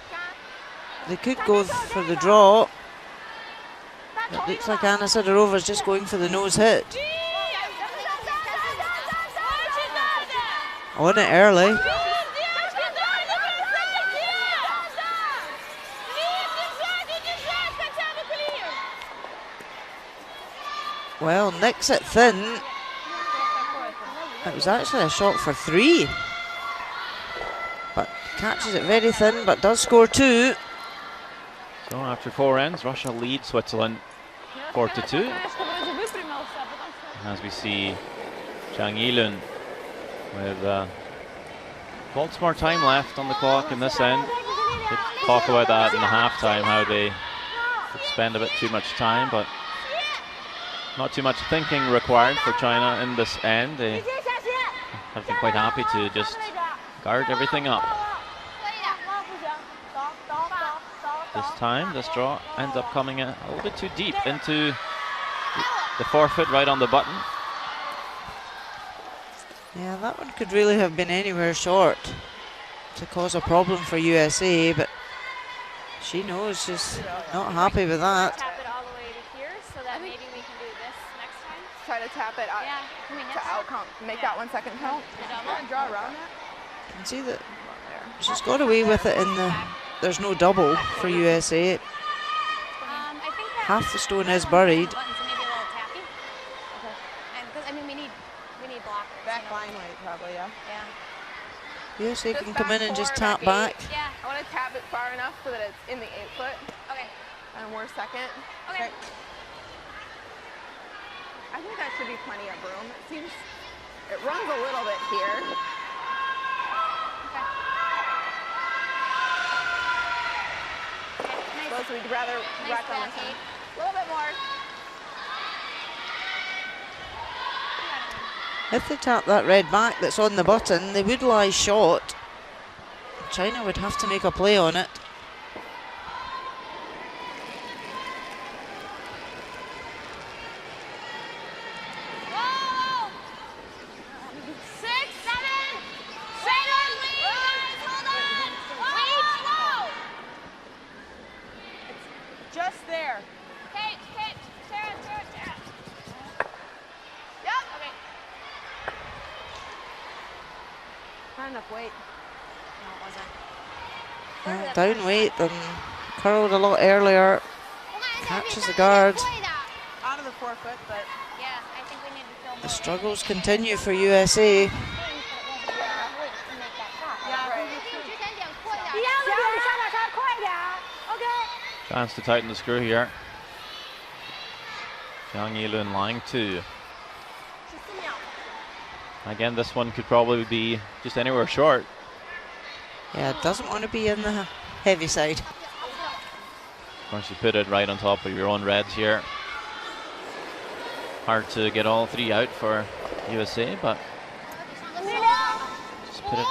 They could go for the draw. It looks like Anna Sidorova is just going for the nose hit. On it early. Well, nicks it thin. It was actually a shot for three. But catches it very thin, but does score two. So after 4 ends, Russia leads Switzerland 4-2. As we see Zhang Yilun with lots more time left on the clock in this end. We'll talk about that in the halftime, how they spend a bit too much time, but not too much thinking required for China in this end. They have been quite happy to just guard everything up. This time, this draw ends up coming a little bit too deep into the forfeit right on the button. Yeah, that one could really have been anywhere short to cause a problem for USA, but she knows she's not happy with that. Tap it all the way to here so that maybe we can do this next time. Try to tap it out to outcount. Make that 1 second count. And draw around that. You can see that she's got away with it in the. There's no double for USA. I think that Half the stone is buried. buttons are maybe a little tacky. Okay. And because I mean we need blockers. Back line weight probably, yeah. Yeah. USA Just can come in and just tap back back. Yeah. I want to tap it far enough so that it's in the 8 foot. Okay. And we're second. Okay. I think that should be plenty of room. It seems it runs a little bit here. Okay. Okay. Nice. So we'd rather Nice rack on back this one. eight. A little bit more. If they tap that red back that's on the button, they would lie short. China would have to make a play on it. Whoa! 6, 7, 7, guys, hold on! Wait, slow! Just there. Okay, Sarah. Yep. Okay. Not enough weight. No, it wasn't. Down weight and curled a lot earlier. Catches the guard. Out of the 4 foot, but Yeah, I think we need to feel more. The struggles continue for USA. Chance to tighten the screw here. Zhang Yilun lying 2. Again, this one could probably be just anywhere short. Yeah, doesn't want to be in the heavy side. Once you put it right on top of your own reds here. Hard to get all 3 out for USA, but just put it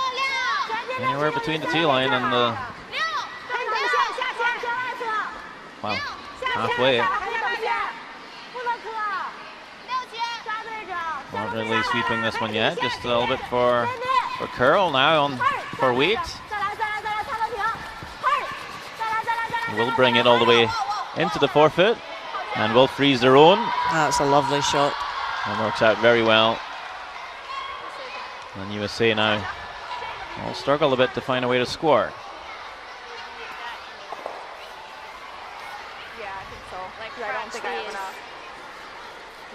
anywhere between the tee line and the, well, halfway. Not really sweeping this one yet, just a little bit for curl now on for weight. Will bring it all the way into the forfeit and will freeze their own. That's a lovely shot. And works out very well. And USA now will struggle a bit to find a way to score. yeah, I think so. Like I don't think I have these. enough.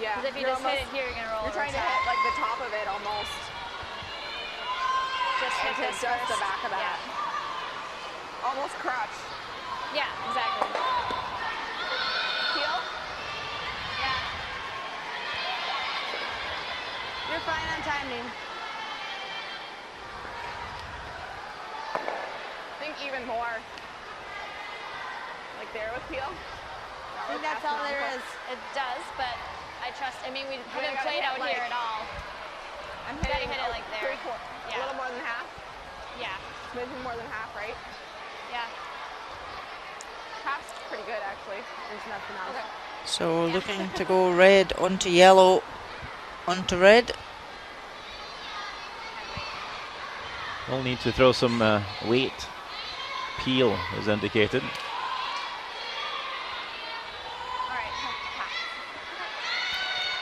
Yeah. Because if you just hit it here, you're going to roll You're over trying to top. hit like the top of it almost. Just hit Into this just first. the back of that. Yeah. Almost crotch. Yeah, exactly. Heel. Yeah. You're fine on timing. Think even more. Like there with heel. I think that's all there is. It does, but I trust. I mean, we haven't gotta played hit, out like- here at all. I'm Gotta hitting hit it like there. 3/4. Yeah. A little more than half. Yeah. Maybe more than half, right? Yeah. Half's pretty good actually. There's nothing else. Okay. So looking to go red onto yellow onto red. We'll need to throw some weight. Peel is indicated. All right.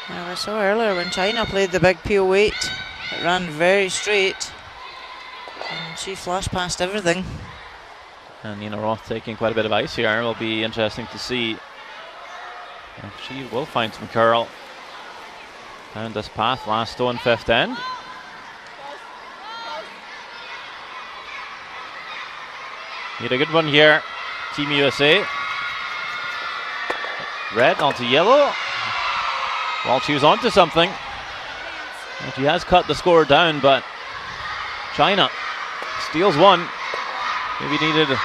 Now we saw earlier when China played the big peel weight, it ran very straight. And she flashed past everything. And Nina Roth taking quite a bit of ice here. Will be interesting to see if she will find some curl down this path. Last stone, 5th end. Need a good one here, Team USA. Red onto yellow. Well, she was onto something. And she has cut the score down, but China steals one. Maybe needed a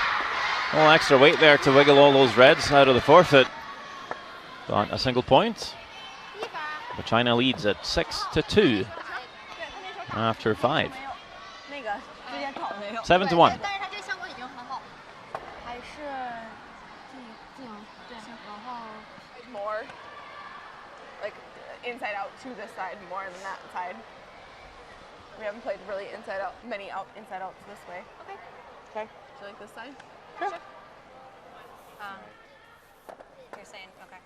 little extra weight there to wiggle all those reds out of the forfeit. Got a single point. But China leads at 6-2 after 5. 7-1. More like inside out to this side more than that side. We haven't played really inside out, many inside outs this way. Okay. Okay. Do you like this side? Sure. You're saying, okay.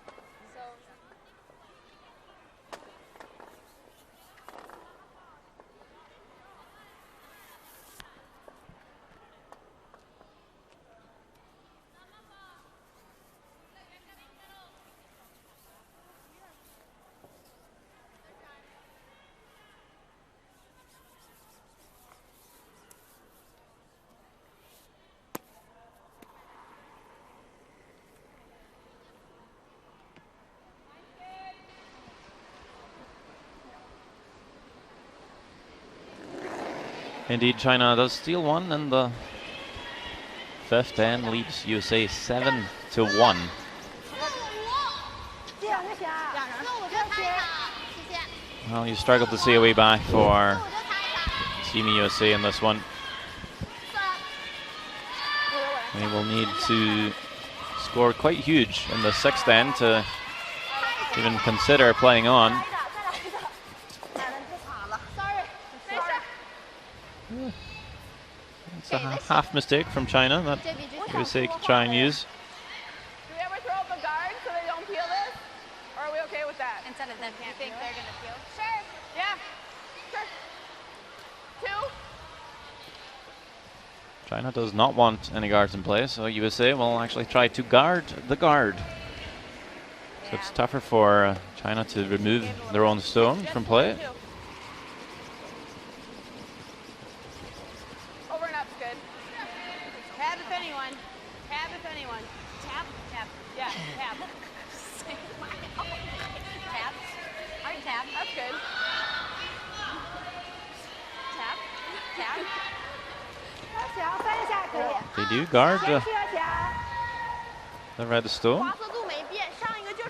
Indeed, China does steal one in the 5th and leads USA 7-1. Well, you struggled to see a way back for Team USA in this one. They will need to score quite huge in the 6th end to even consider playing on. It's a half mistake from China that USA can try and use. Do we ever throw up a guard so they don't peel this? Or are we okay with that? Instead of them, you think they're going to peel? Sure. Yeah. Sure. 2. China does not want any guards in play, so USA will actually try to guard the guard. So it's tougher for China to remove their own stone from play. Over and up's good. Tab if anyone. Tab if anyone. Tab? Tab. Yeah, tab. Tab? Are you tab? That's good. Tab? Tab? They do guard the red stone.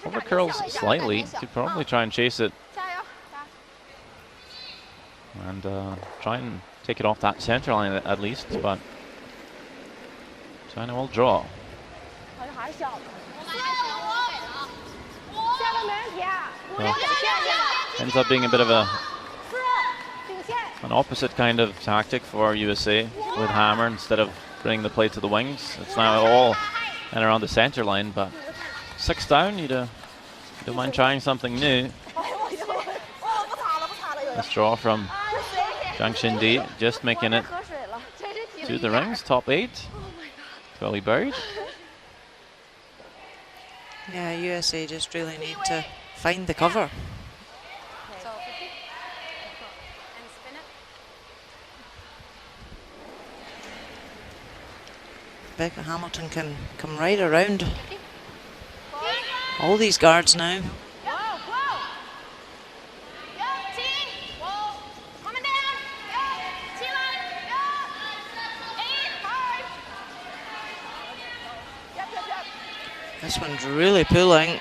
Over curls slightly. Could probably try and chase it and try and take it off that center line at least, but China will draw. Well, ends up being a bit of an opposite kind of tactic for USA with hammer instead of bringing the play to the wings. It's now all and around the center line, but 6 down, you don't mind trying something new. This draw from Zhang Xindi, just making it to the rings, top 8. Totally buried. Yeah, USA just really need to find the cover. So 50. And spin it. Becca Hamilton can come right around all these guards now. This one's really pulling.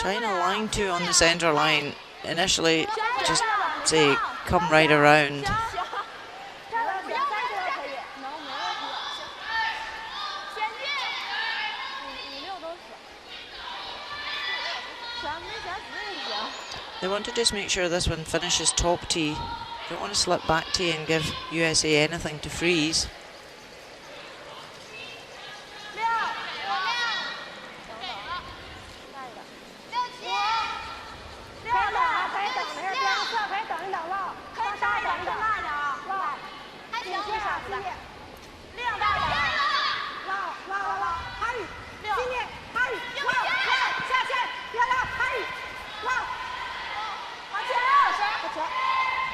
China line 2 on the center line. Initially, just say, come right around. They want to just make sure this one finishes top tee. Don't want to slip back tee and give USA anything to freeze.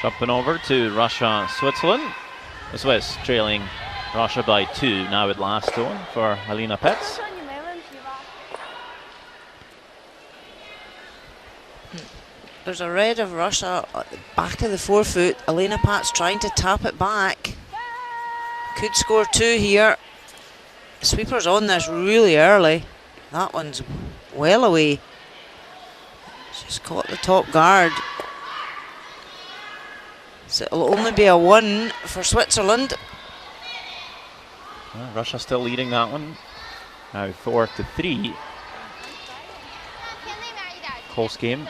Jumping over to Russia, Switzerland. The Swiss trailing Russia by 2 now at last stone for Alina Petz. There's a red of Russia at the back of the forefoot. Alina Petz trying to tap it back. Could score 2 here. Sweeper's on this really early. That one's well away. She's caught the top guard. So it'll only be a 1 for Switzerland. Well, Russia still leading that one. Now 4-3. Close game.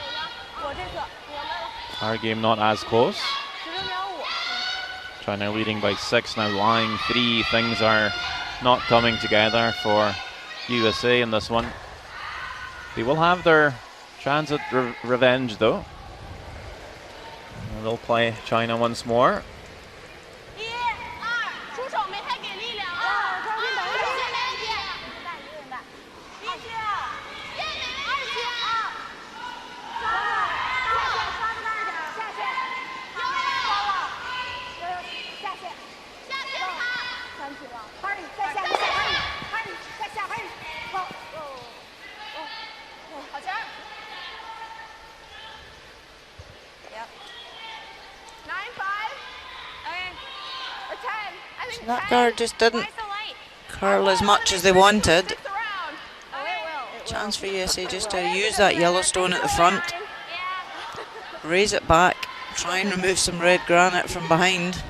Our game not as close. China leading by 6, now lying 3. Things are not coming together for USA in this one. They will have their chance at revenge though. And they'll play China once more. That guard just didn't curl as much as they wanted. Chance for USA just to use that yellow stone at the front. Raise it back. Try and remove some red granite from behind.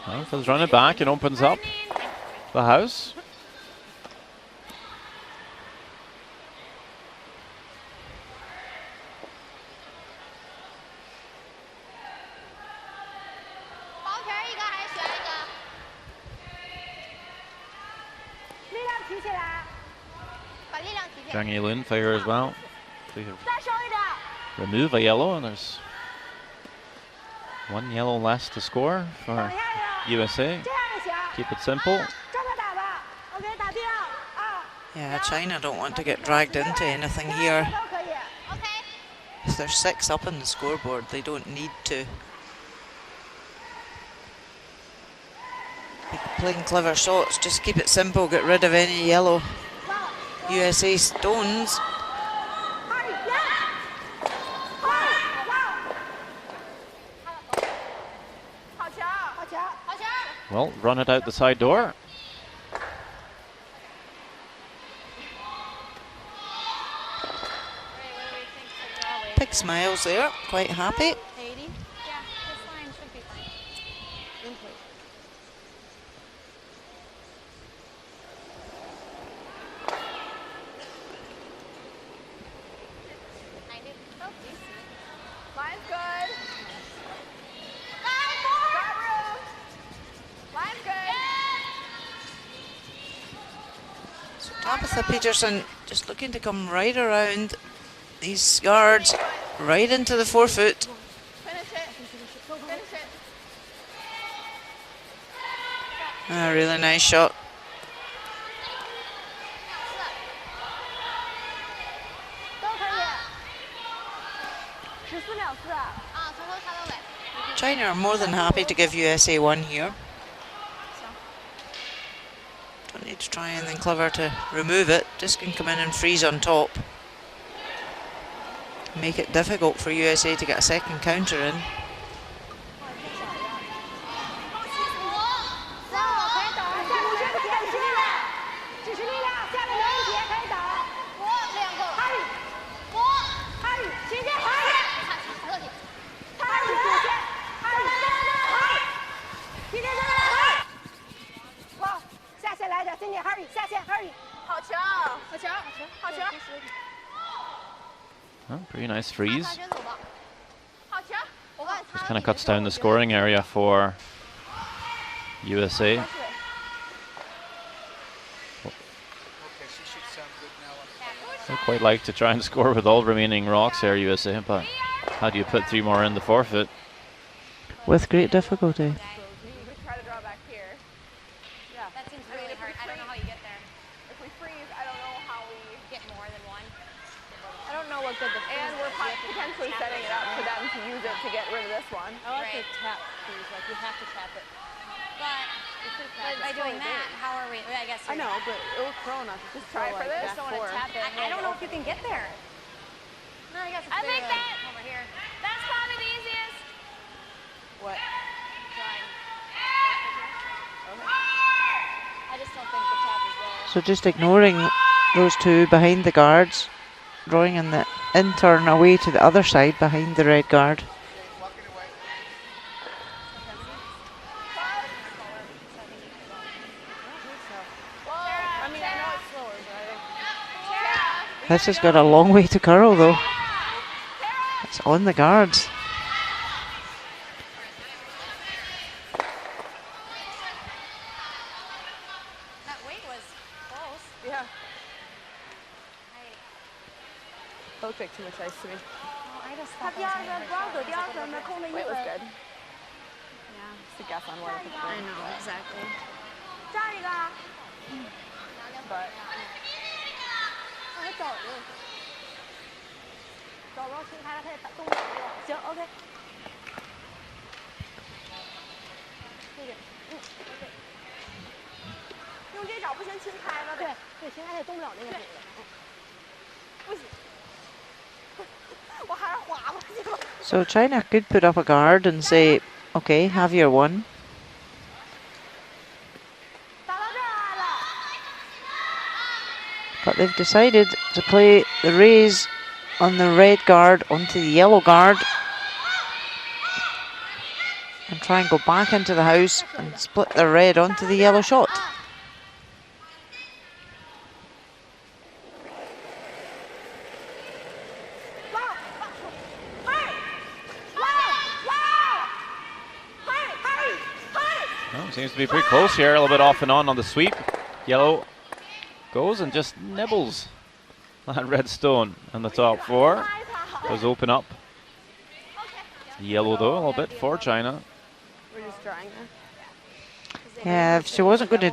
Well, if run it back, it opens up the house. Zhang Yilun fire as well. Remove a yellow, and there's 1 yellow less to score for USA. Keep it simple. Yeah, China don't want to get dragged into anything here. If there's 6 up on the scoreboard, they don't need to. Be playing clever shots, just keep it simple, get rid of any yellow USA stones. Well, run it out the side door. Big smiles there, quite happy. Peterson just looking to come right around these guards, right into the forefoot. Finish it. A really nice shot. China are more than happy to give USA 1 here. Don't need to try anything clever to remove it, just can come in and freeze on top. Make it difficult for USA to get a second counter in. Oh, pretty nice freeze. Just kind of cuts down the scoring area for USA. I'd quite like to try and score with all remaining rocks here, USA, but how do you put 3 more in the forfeit? With great difficulty. We try to draw back here. Yeah. That seems really hard. I don't know how you get there. If we freeze, I don't know how we Get more than one. I don't know what good the and we're potentially setting it up for them to use it to get rid of this one. I like the tap freeze, like you have to tap it. But by doing that, how are we? I guess I know, but it will throw enough. Just try for this. back don't want four. to tap it. I don't know if you can get there. No, I guess it's I think that over here. that's probably the easiest. What? Drawing. I just don't think the tap is there. So just ignoring those two behind the guards, drawing in the in-turn away to the other side behind the red guard. This has got a long way to curl though. It's on the guards. That weight was close. Yeah. That looked like too much ice to me. Oh, I just 他 thought 第二个不让走，第二个没空的一 Wait was 分。 good. Yeah. Just a guess on what it I know, exactly. 这样一个啊， but 让他找着，找不着青苔了，他也动不了了。行，OK。这个，对。用这找不行，青苔了。对对，青苔也动不了那个顶了。不行。我还是滑吧，结果。 So China could put up a guard and say, okay, have your one. 打到这儿来了。 But they've decided to play the raise on the red guard onto the yellow guard and try and go back into the house and split the red onto the yellow shot. Well, seems to be pretty close here, a little bit off and on the sweep. Yellow goes and just nibbles that red stone on the top 4. Does open up. Yellow though, a little bit for China. We're just drawing there. Yeah, if she wasn't going to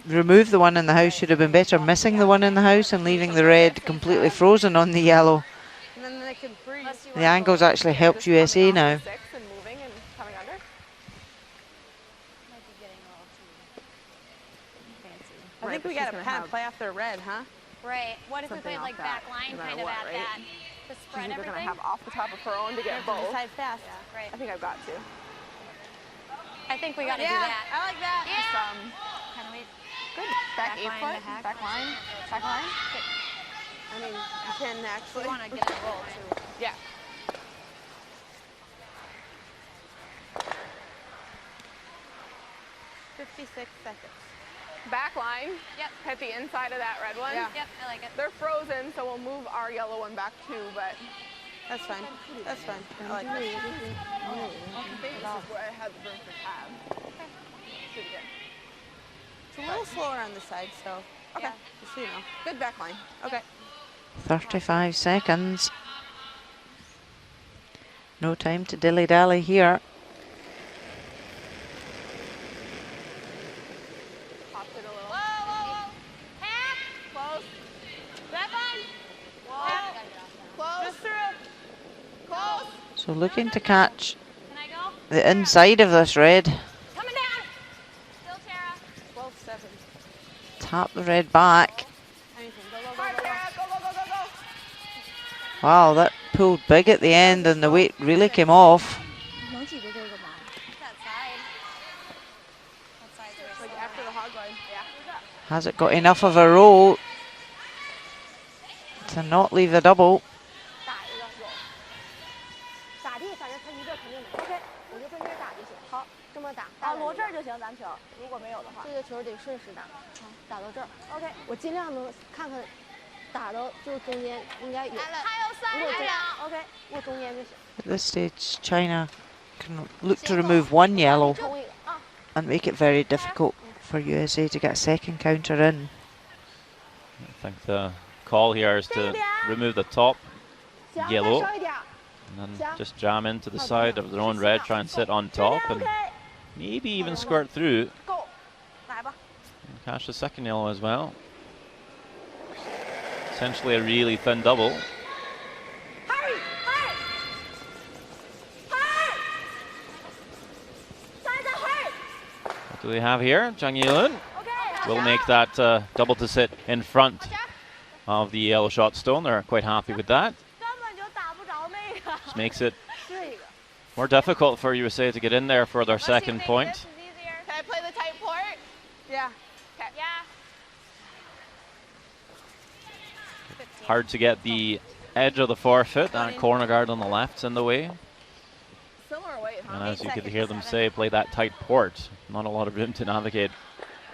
remove the one in the house, should have been better missing the one in the house and leaving the red completely frozen on the yellow. And then they can freeze. The angles actually helped USA now. 6 and moving and coming under. Might be getting a little too fancy. I think we got to kind of play off their red, huh? Right. What if we Something played like off back that, line no kind matter of what, at right? that to spread They're gonna everything? have off the top of her own to get both. Decide fast. Yeah, right. I think I've got to. I think we got to do Yeah, that. I like that. Just, Kind of wait. good. Back Back 8 line foot. to hack. Back line. Back line. I mean, you can We actually. want to get a roll too. Yeah. seconds. Back line. Yep. Hit the inside of that red one. Yeah. Yep, I like it. They're frozen, so we'll move our yellow one back too, but That's fine. That's fine. I like that. I think this is where I had the room for tab. Should get. It's a little slower on the side, so. Okay. Yeah. Just so you know. Good back line. Okay. 35 seconds. No time to dilly-dally here. Popped it a little. Whoa, whoa, whoa. Half. Close. Back on. Whoa. Close. Just through. Close. So looking to catch Can I go? the inside of this red. Coming down. Still Tara. 12-7. Tap the red back. Anything. Go, go, Come go, on, go, go. Tara. Go, go, go, go, go. Wow, that pulled big at the end and the weight really came off. 能挤着这个吗 That side. That side's very Like slow. after the hog line. Yeah. Has it got enough of a roll to not leave the double? 打一个有。打地，反正他一个肯定没。OK，我就顺这打就行。好，这么打。啊，罗这儿就行，咱球。如果没有的话。这个球得顺势打。好，打到这儿。OK，我尽量能看看，打到就中间应该有。还有3秒。OK，过中间就行。 At this stage, China can look to remove one yellow 冲一个啊。 and make it very difficult for USA to get a second counter in. I think the call here is to remove the top yellow and then just jam into the side of their own red, try and sit on top and maybe even squirt through and catch the second yellow as well. Essentially a really thin double. What do we have here? Zhang Yilun will make that double to sit in front of the yellow shot stone. They're quite happy with that. Just makes it more difficult for USA to get in there for their second point. Can I play the tight port? Yeah. Okay. Yeah. Hard to get the edge of the forefoot. That corner guard on the left's in the way. Similar weight, huh? And as you could hear them say, play that tight port. Not a lot of room to navigate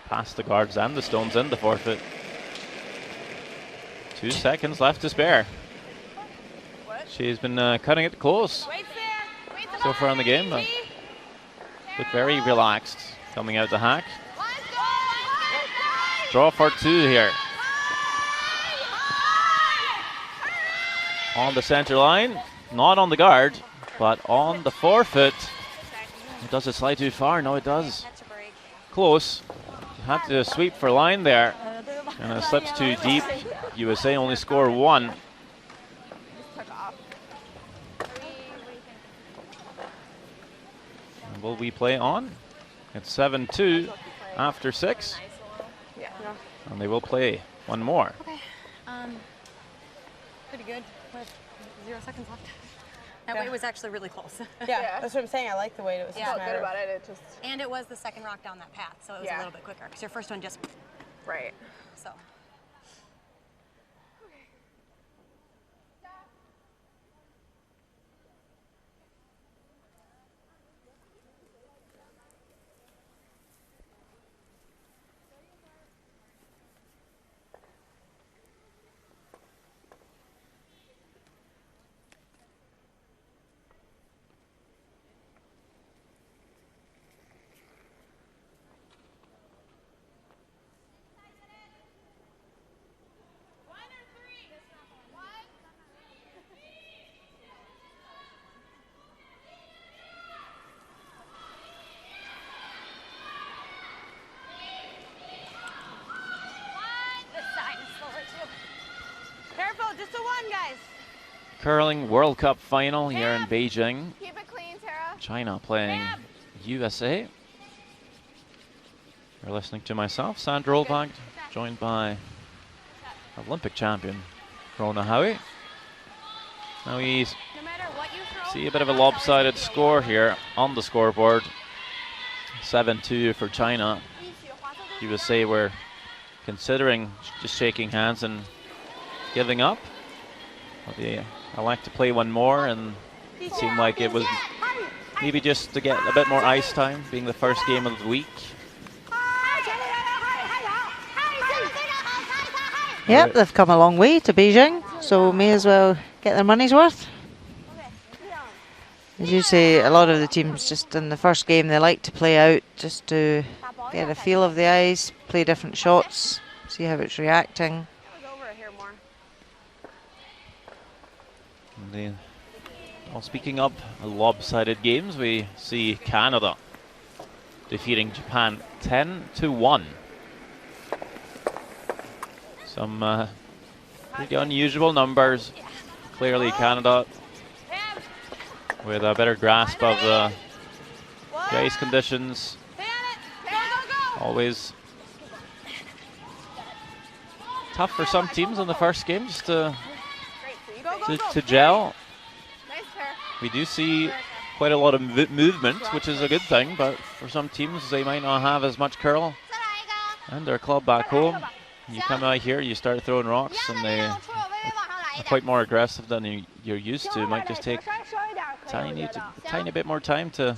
past the guards and the stones in the forefoot. 2 seconds left to spare. She's been cutting it close so far in the game. But look very relaxed coming out the hack. Draw for 2 here. On the center line, not on the guard, but on the forefoot. Does it slide too far? No, it does. Close. Had to sweep for line there, and it slips too deep. USA only score 1. And will we play on? It's 7-2 after 6. Yeah. And they will play one more. Okay. Pretty good with 0 seconds left. That weight was actually really close. Yeah, that's what I'm saying. I like the weight. It was Yeah. felt good about it. And it was the second rock down that path, so it was a little bit quicker. Because your first one just... Right. So... Just a one, guys. Curling World Cup final here in Beijing. Keep it clean, Tara. China playing USA. You're listening to myself, Sandra Olbach, joined by Olympic champion Rona Howie. Now we see a bit of a lopsided score here on the scoreboard. 7-2 for China. USA were considering just shaking hands and giving up. But they elect to play one more, and it seemed like it was maybe just to get a bit more ice time, being the first game of the week. Yep, they've come a long way to Beijing, so may as well get their money's worth. As you say, a lot of the teams just in the first game, they like to play out just to get a feel of the ice, play different shots, see how it's reacting. Well, speaking of lopsided games, we see Canada defeating Japan 10-1. Some pretty unusual numbers. Clearly Canada with a better grasp of the ice conditions. Always tough for some teams in the first game just to gel. We do see quite a lot of movement, which is a good thing, but for some teams they might not have as much curl and their club back home. You come out here, you start throwing rocks, and they are quite more aggressive than you're used to. It might just take a tiny bit more time to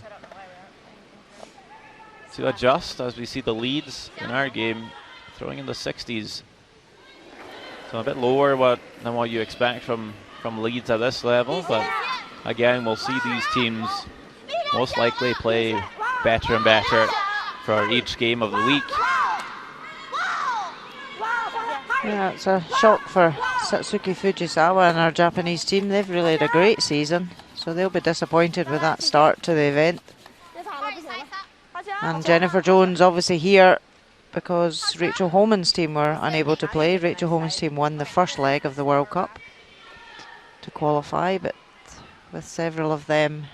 adjust, as we see the leads in our game throwing in the 60s. So a bit lower than what you expect from leads at this level, but again, we'll see these teams most likely play better and better for each game of the week. Yeah, it's a shock for Satsuki Fujisawa and our Japanese team. They've really had a great season, so they'll be disappointed with that start to the event. And Jennifer Jones obviously here because Rachel Holman's team were unable to play. Rachel Holman's team won the first leg of the World Cup to qualify, but with several of them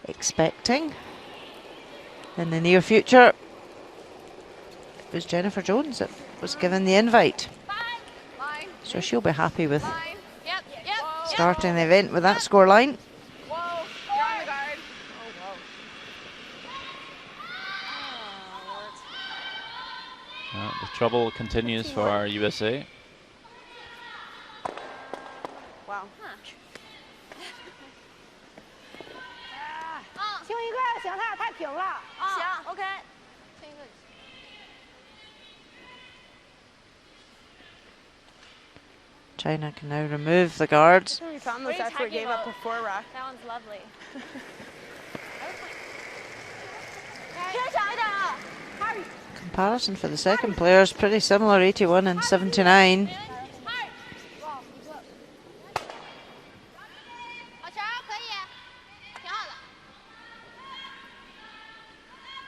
expecting in the near future, it was Jennifer Jones that was given the invite. So she'll be happy with starting the event with that scoreline. The trouble continues for our USA. Wow. 清一个就行，他俩太平了。行，OK。清一个。 China can now remove the guards. We found those after we gave up the 4 rack. That one's lovely. Comparison for the second player is pretty similar, 81 and 79.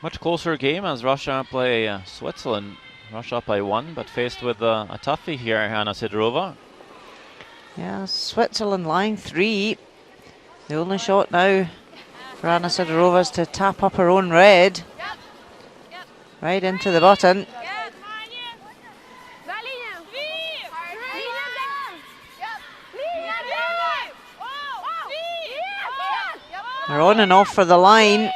Much closer game as Russia play Switzerland. Russia up by 1, but faced with a toughie here, Anna Sidorova. Yeah, Switzerland line 3. The only shot now for Anna Sidorova is to tap up her own red. Right into the button. They're on and off for the line.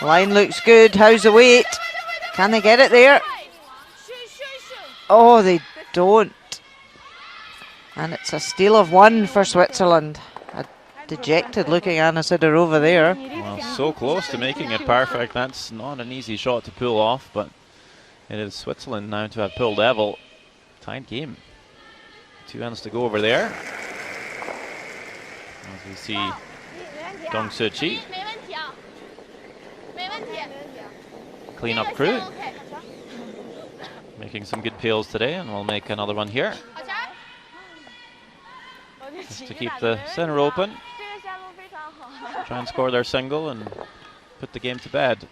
Line looks good. How's the weight? Can they get it there? Oh, they don't. And it's a steal of 1 for Switzerland. A dejected looking Anna Sidorova there. Well, so close to making it perfect. That's not an easy shot to pull off, but it is Switzerland now to have pulled level. Tied game. 2 ends to go over there. As we see Dong Suchi. Clean up crew. Making some good pails today, and we'll make another one here. Just to keep the center open. Try and score their single and put the game to bed.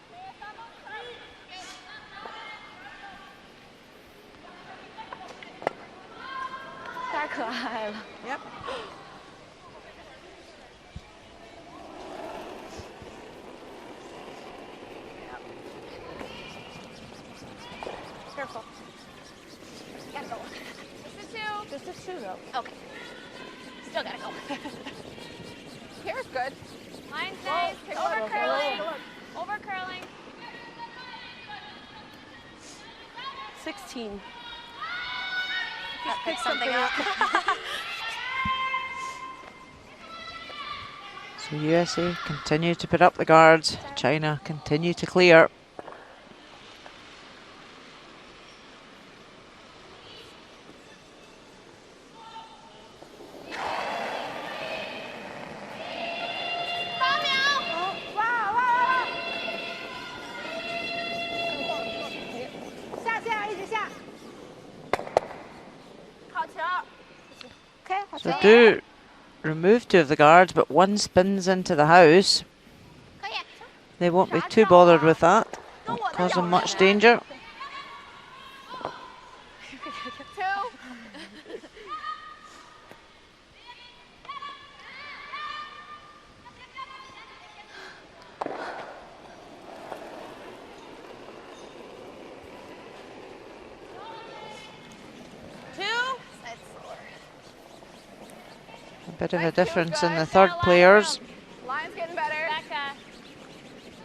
Yep. Careful. Gotta go. Just a 2. Just a 2 though. Okay. Still gotta go. Here's good. Line's nice. Over curling. Over curling. 16. Pick something up. So USA continue to put up the guards. China continue to clear. So do remove 2 of the guards, but 1 spins into the house. They won't be too bothered with that. Won't cause them much danger. Bit of a difference in the third players. Line's getting better.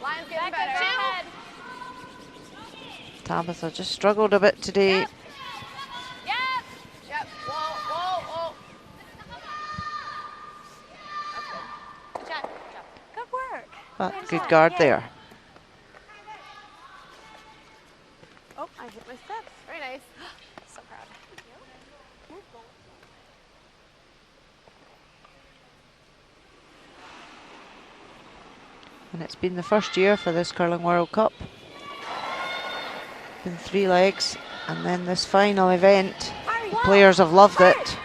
Line's getting better. Tabitha just struggled a bit today. Yep. Whoa. Good work. But good guard there. Oh, I hit my steps. Very nice. So proud. And it's been the first year for this Curling World Cup. Been 3 legs, and then this final event, the players have loved it.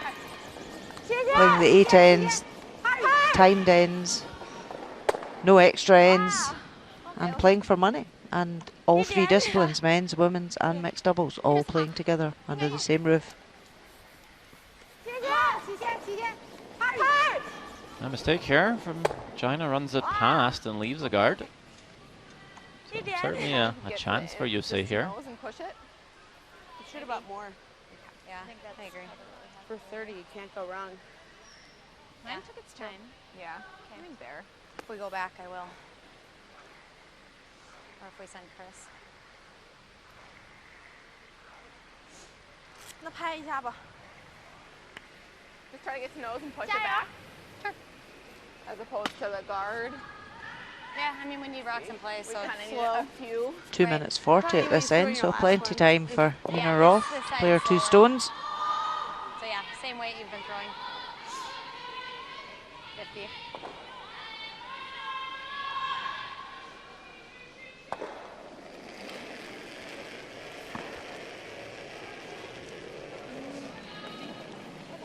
Playing the 8 ends, timed ends, no extra ends, and playing for money. And all 3 disciplines, men's, women's and mixed doubles, all playing together under the same roof. A mistake here from China, runs it past and leaves the guard. So certainly a chance for USA here. And push it. You should have got more. Yeah, I agree. For 30, you can't go wrong. Mine took its time. Yeah. I think there. If we go back, I will. Or if we send Chris. 那拍一下吧。Just try to get to nose and push it back. Sure. As opposed to the guard. Yeah, I mean, we need rocks in place, so We kind of need slow. a few. 2 minutes 40 at this end, so plenty time for Nina Roth, player 2 stones. So yeah, same weight you've been throwing. 50.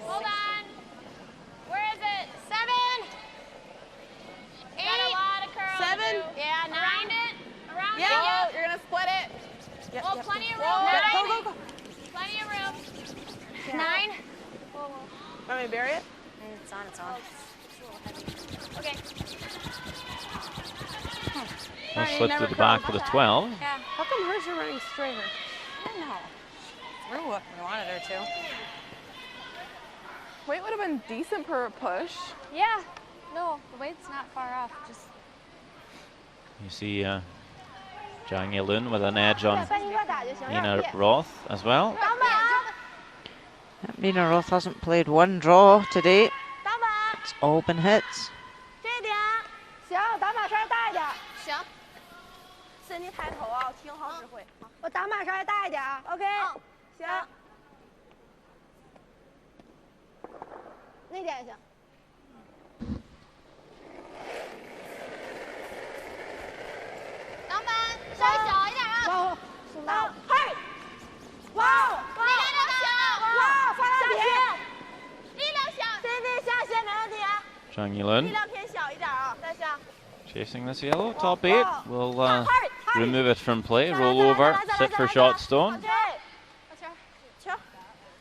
Hold on. Where is it? 7. 8. Got a lot of curls. 7. Yeah, 9. Around it. Around Yeah. it. Whoa, you're gonna split it. Yep, Oh, yep. plenty of room. Whoa, 9. go. Plenty of room. Yeah. 9. Want me to bury it? It's on its own. Okay. We'll slip to the back for the 12. Yeah. How come hers are running straighter? I don't know. Through what we wanted her to. Weight would have been decent for a push. Yeah. No, the weight's not far off. Just You see Zhang Yilun with an edge on Nina Roth as well. Nina Roth hasn't played 1 draw today. It's all been hits. 行，打马稍微大一点。行。是你抬头啊，听好指挥。我打马稍微大一点啊。OK。行。那点也行。挡板稍微小一点啊。哇，送到。嘿。哇，力量就行。哇，发到底。力量小。对，下线没问题啊。 Zhang 力 Yilun 量偏小一点啊，再下。 chasing this yellow, top 8. We'll remove it from play, roll over, sit for shot stone. 球，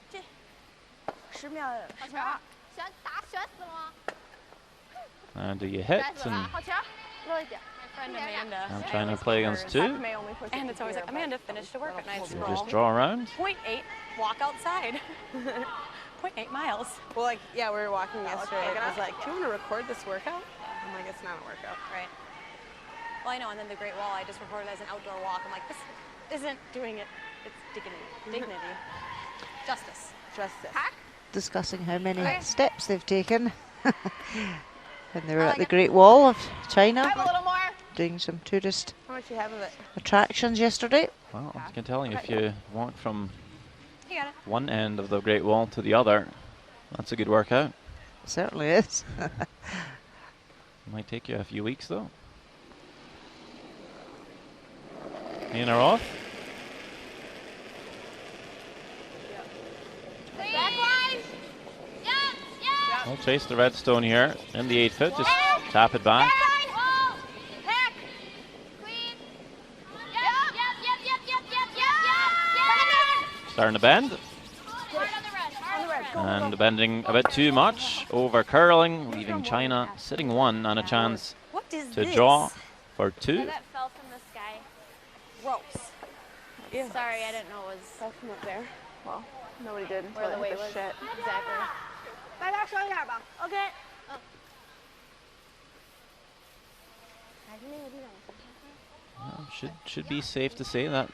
这10秒。好球，选打选死吗？ And do you hit? And 好球，落一点。 my friend Amanda. I'm trying to play against 2. And it's always like, Amanda, finish to work at night. So just draw around. 0.8, walk outside. 0.8 miles. Well, like, yeah, we were walking yesterday. It was like, do you want to record this workout? I'm like, it's not a workout. Right. Well, I know, and then the Great Wall, I just recorded as an outdoor walk. I'm like, this isn't doing it. It's dignity. Justice. Discussing how many steps they've taken. And they were at the Great Wall of China, Have a little more. doing some tourist How much you have of it? attractions yesterday. Well, I can tell you, if you walk from You got it. one end of the Great Wall to the other, that's a good workout. Certainly is. Might take you a few weeks though. Nina Roth. Backline. Yeah, yeah. We'll chase the red stone here in the 8-foot. Just tap it back. Backline. Whoa. Heck. Clean. Yep. Starting to bend. Hard on the red. Hard on the red. And bending a bit too much, over curling, leaving China sitting 1 on a chance What is to this? draw for 2. That fell from the sky. Gross. Yeah. Sorry, I didn't know it was Fell from up there. Well, nobody did until where the it weight hit was. shit. Exactly. 大家收一点吧。OK。还是那个地方。 Should be safe to say that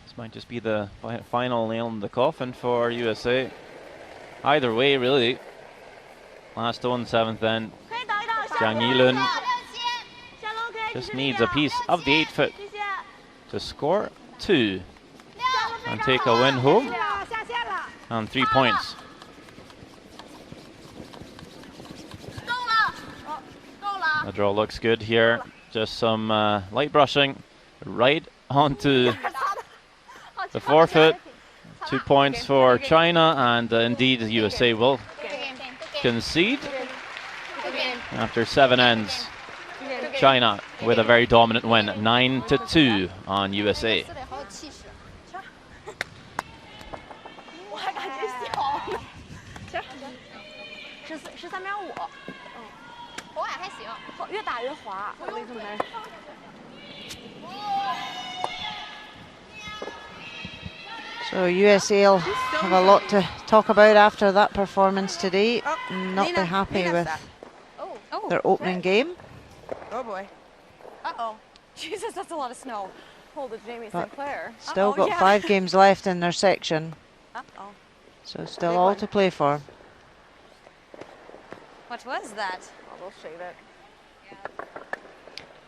this might just be the final nail in the coffin for USA. Either way, really. Last stone, 7th then. Zhang Yilun just needs a piece of the 8-foot to score 2 and take a win home and 3 points. The draw looks good here. Just some light brushing right onto The forfeit, 2 points for China, and indeed the USA will concede after 7 ends. China with a very dominant win, 9-2 on USA. 13.5，我还行，越打越滑，我为什么？ So USA will have a lot to talk about after that performance today. Not be happy with their opening game. Oh boy. Uh-oh. Jesus, that's a lot of snow. Hold it, Jamie But Sinclair. still got 5 games left in their section. So still Big all one. to play for. What was that? Oh, they'll shade it.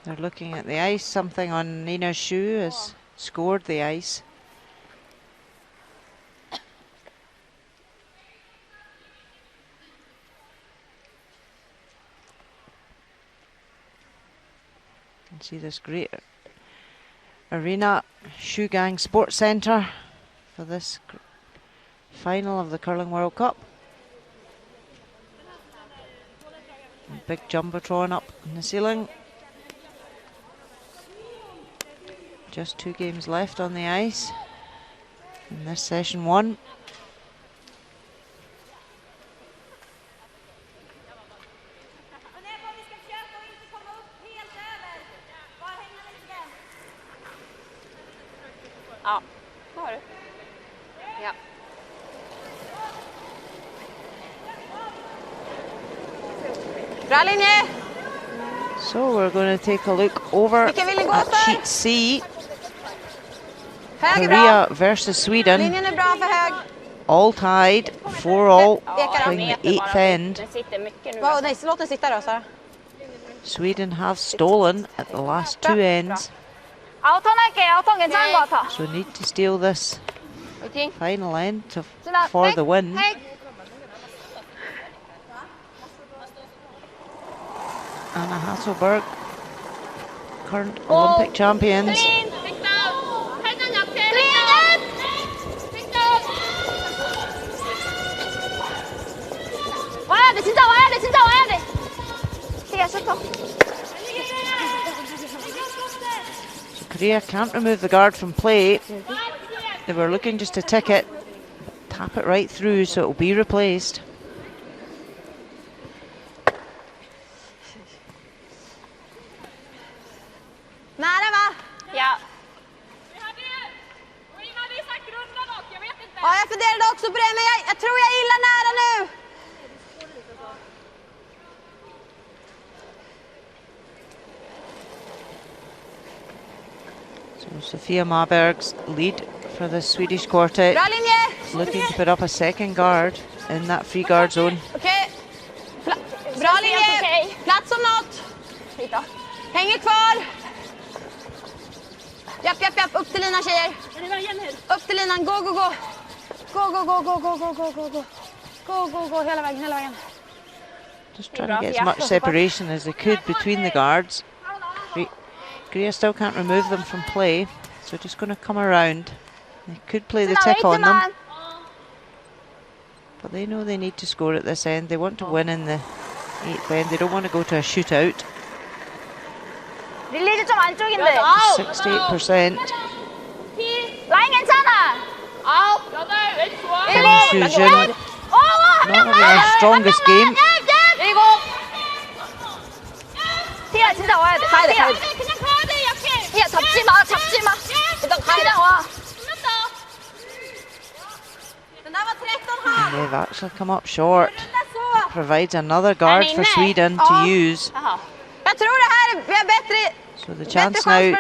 They're looking at the ice. Something on Nina's shoe has scored the ice. You can see this great arena, Shoe Gang Sports Centre, for this final of the Curling World Cup. And big jumbotron up in the ceiling. Just 2 games left on the ice in this session 1. Ja, det har du. Ja. Bra linje! So we're going to take a look over Vilken vill ni gå at för? sheet C. Höger Korea bra. versus Sweden. Linjen är bra för hög. All tied, 4-all, Ekar playing the 8th end. Wow, nej, låt den sitta då, Sara. Sweden have stolen at the last 2 ends, 아웃턴 할게. 아웃턴 괜찮은 것 같아. so need to steal this 화이팅. final end 준아, for 백, the win. 백. Anna Hasselberg, current Olympic champions. 클린. 백다운. 팔단 옆에. 와야 돼, 진짜 와야 돼, 진짜 와야 돼. 티야 슈터. Korea can't remove the guard from play. They were looking just to tick it, tap it right through so it will be replaced. Nära va? Ja. Ja, jag funderade också på det, men jag tror jag gillar nära nu. So Sofia Marberg's lead for the Swedish quartet, Bra linje. looking to put up a second guard in that free guard zone. Okej. Bra linje. Plats som något. Hänger kvar. Japp, japp, japp. Upp till linan, tjejer. Upp till linan. Gå, gå, gå. Gå, gå, gå, gå, gå, gå, gå, gå, gå. Gå, gå, gå. Hela vägen, hela vägen. Just trying to get as much separation as they could between the guards. Korea still can't remove them from play, so just going to come around. They could play the tick on them, but they know they need to score at this end. They want to win in the 8th end. They don't want to go to a shootout. 릴리즈 좀 안쪽인데. 68%. 라인 괜찮아. Kim Soo-jun, not having her strongest game. 일곱. 티야 진짜 와야 돼. 가야 돼, 가야 돼. 그냥 가야 돼, 약해. 티야 잡지 마, 잡지 마. 일단 가야 와. And they've actually come up short. Provides another guard for Sweden to use. Jag tror det här, vi har bättre. So the chance now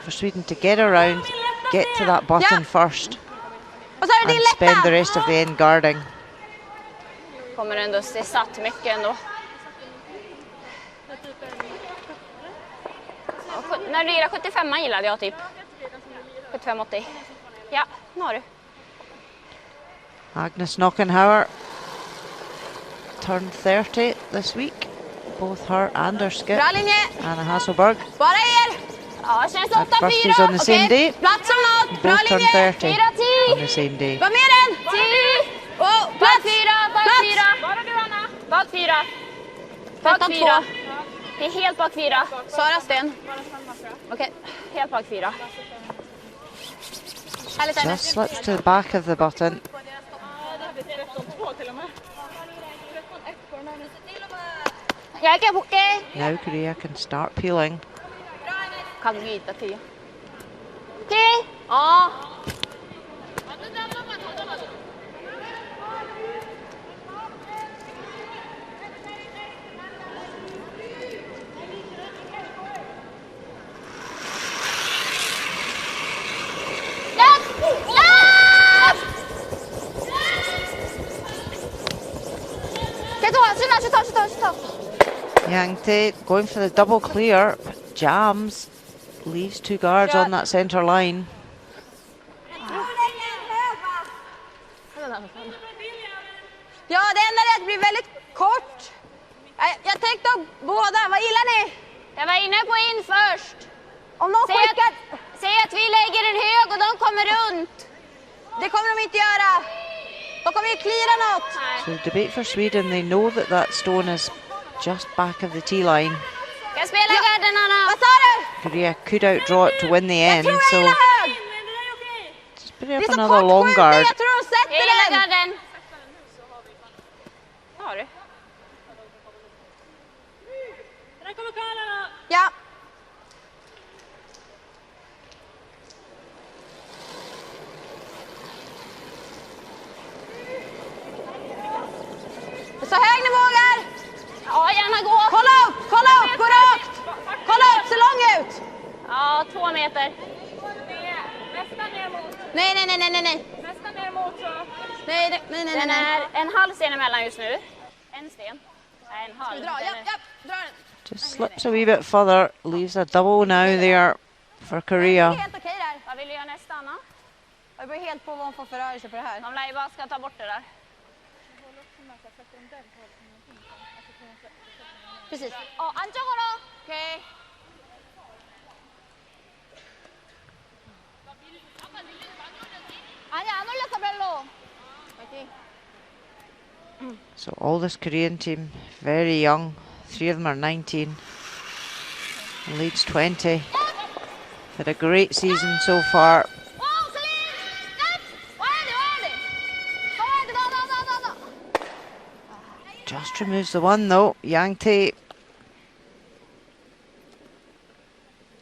for Sweden to get around, get to that button first, Och så är det and din spend the lätta. rest of the end guarding. Kommer ändå se satt mycket ändå. När du gillar 75 gillade jag typ. 75-80. Ja, nu har du. Agnes Knockenhauer turned 30 this week. Both her and her skip, Bra linje. Anna Hasselberg. Bara er. Ja, känns Had 8-4. birthdays on the same day. Plats som något. Bra Both turned linje. 30 4-10. on the same day. Var med den. 10. Oh, Bak plats. 4, bak Plats. 4. Bara du, Anna. Bak 4. Bak 13-2. 4. Det är helt bak 4. Sara Sten. Okej. Helt bak 4. Härligt, Just Agnes. slips to the back of the button. Jag kan boka. Now Korea can start peeling. Kan du gita 10? Okej. Ja. Yang Tae going for the double clear, but jams, leaves 2 guards on that centre line. Ja, det enda är att det blir väldigt kort. Jag tänkte båda. Vad gillar ni? Jag var inne på in först. Om någon skickar... Säg att vi lägger en hög och de kommer runt. Det kommer de inte göra. De kommer ju cleara något. So debate for Sweden, they know that that stone is just back of the tee line. Jag spelar garden, Anna. Vad sa du? Korea could outdraw it to win the Jag end, tror jag so gillar hög. just put Det up är så another kort long skjuten, guard. jag tror de Jag sätter gillar den. garden. Har du? Ja. Så hög ni vågar. Ja, gärna gå. Kolla upp, gå rakt. Kolla upp, så lång ut. Ja, 2 meter. Nästan ner mot. Nej. Nästan ner mot så. Nej. Den är en halv sten emellan just nu. En sten. Nej, en halv. Dra, ja, dra den. Just slips a wee bit further, leaves a double now there for Det är Korea. helt okej där. Vad vill du göra nästa, Anna? Det beror helt på vad hon får för rörelse på det här. De lär ju bara ska ta bort det där. Precis. 안쪽으로. Okej. 아니, 안 올렸어, 별로. Okej. So all this Korean team, very young. 3 of them are 19. Leads 20. Had a great season so far. Just removes the one though. Yang Tae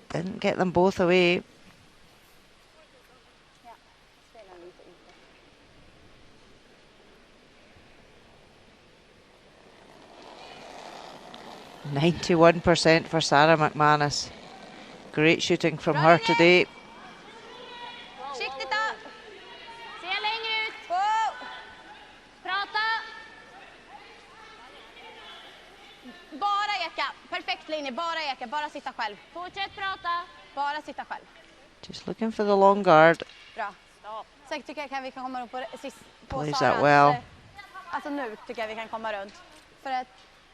didn't get them both away. %91% for Sarah McManus. Great shooting from her today. Försiktigt då. Se längre ut. Prata. Bara eka. Perfekt linje. Bara eka. Bara sitta själv. Fortsätt prata. Bara sitta själv. Just looking for the long guard. Bra. Sen tycker jag vi kan komma runt på Plays Saras, that well. alltså nu tycker jag vi kan komma runt. För att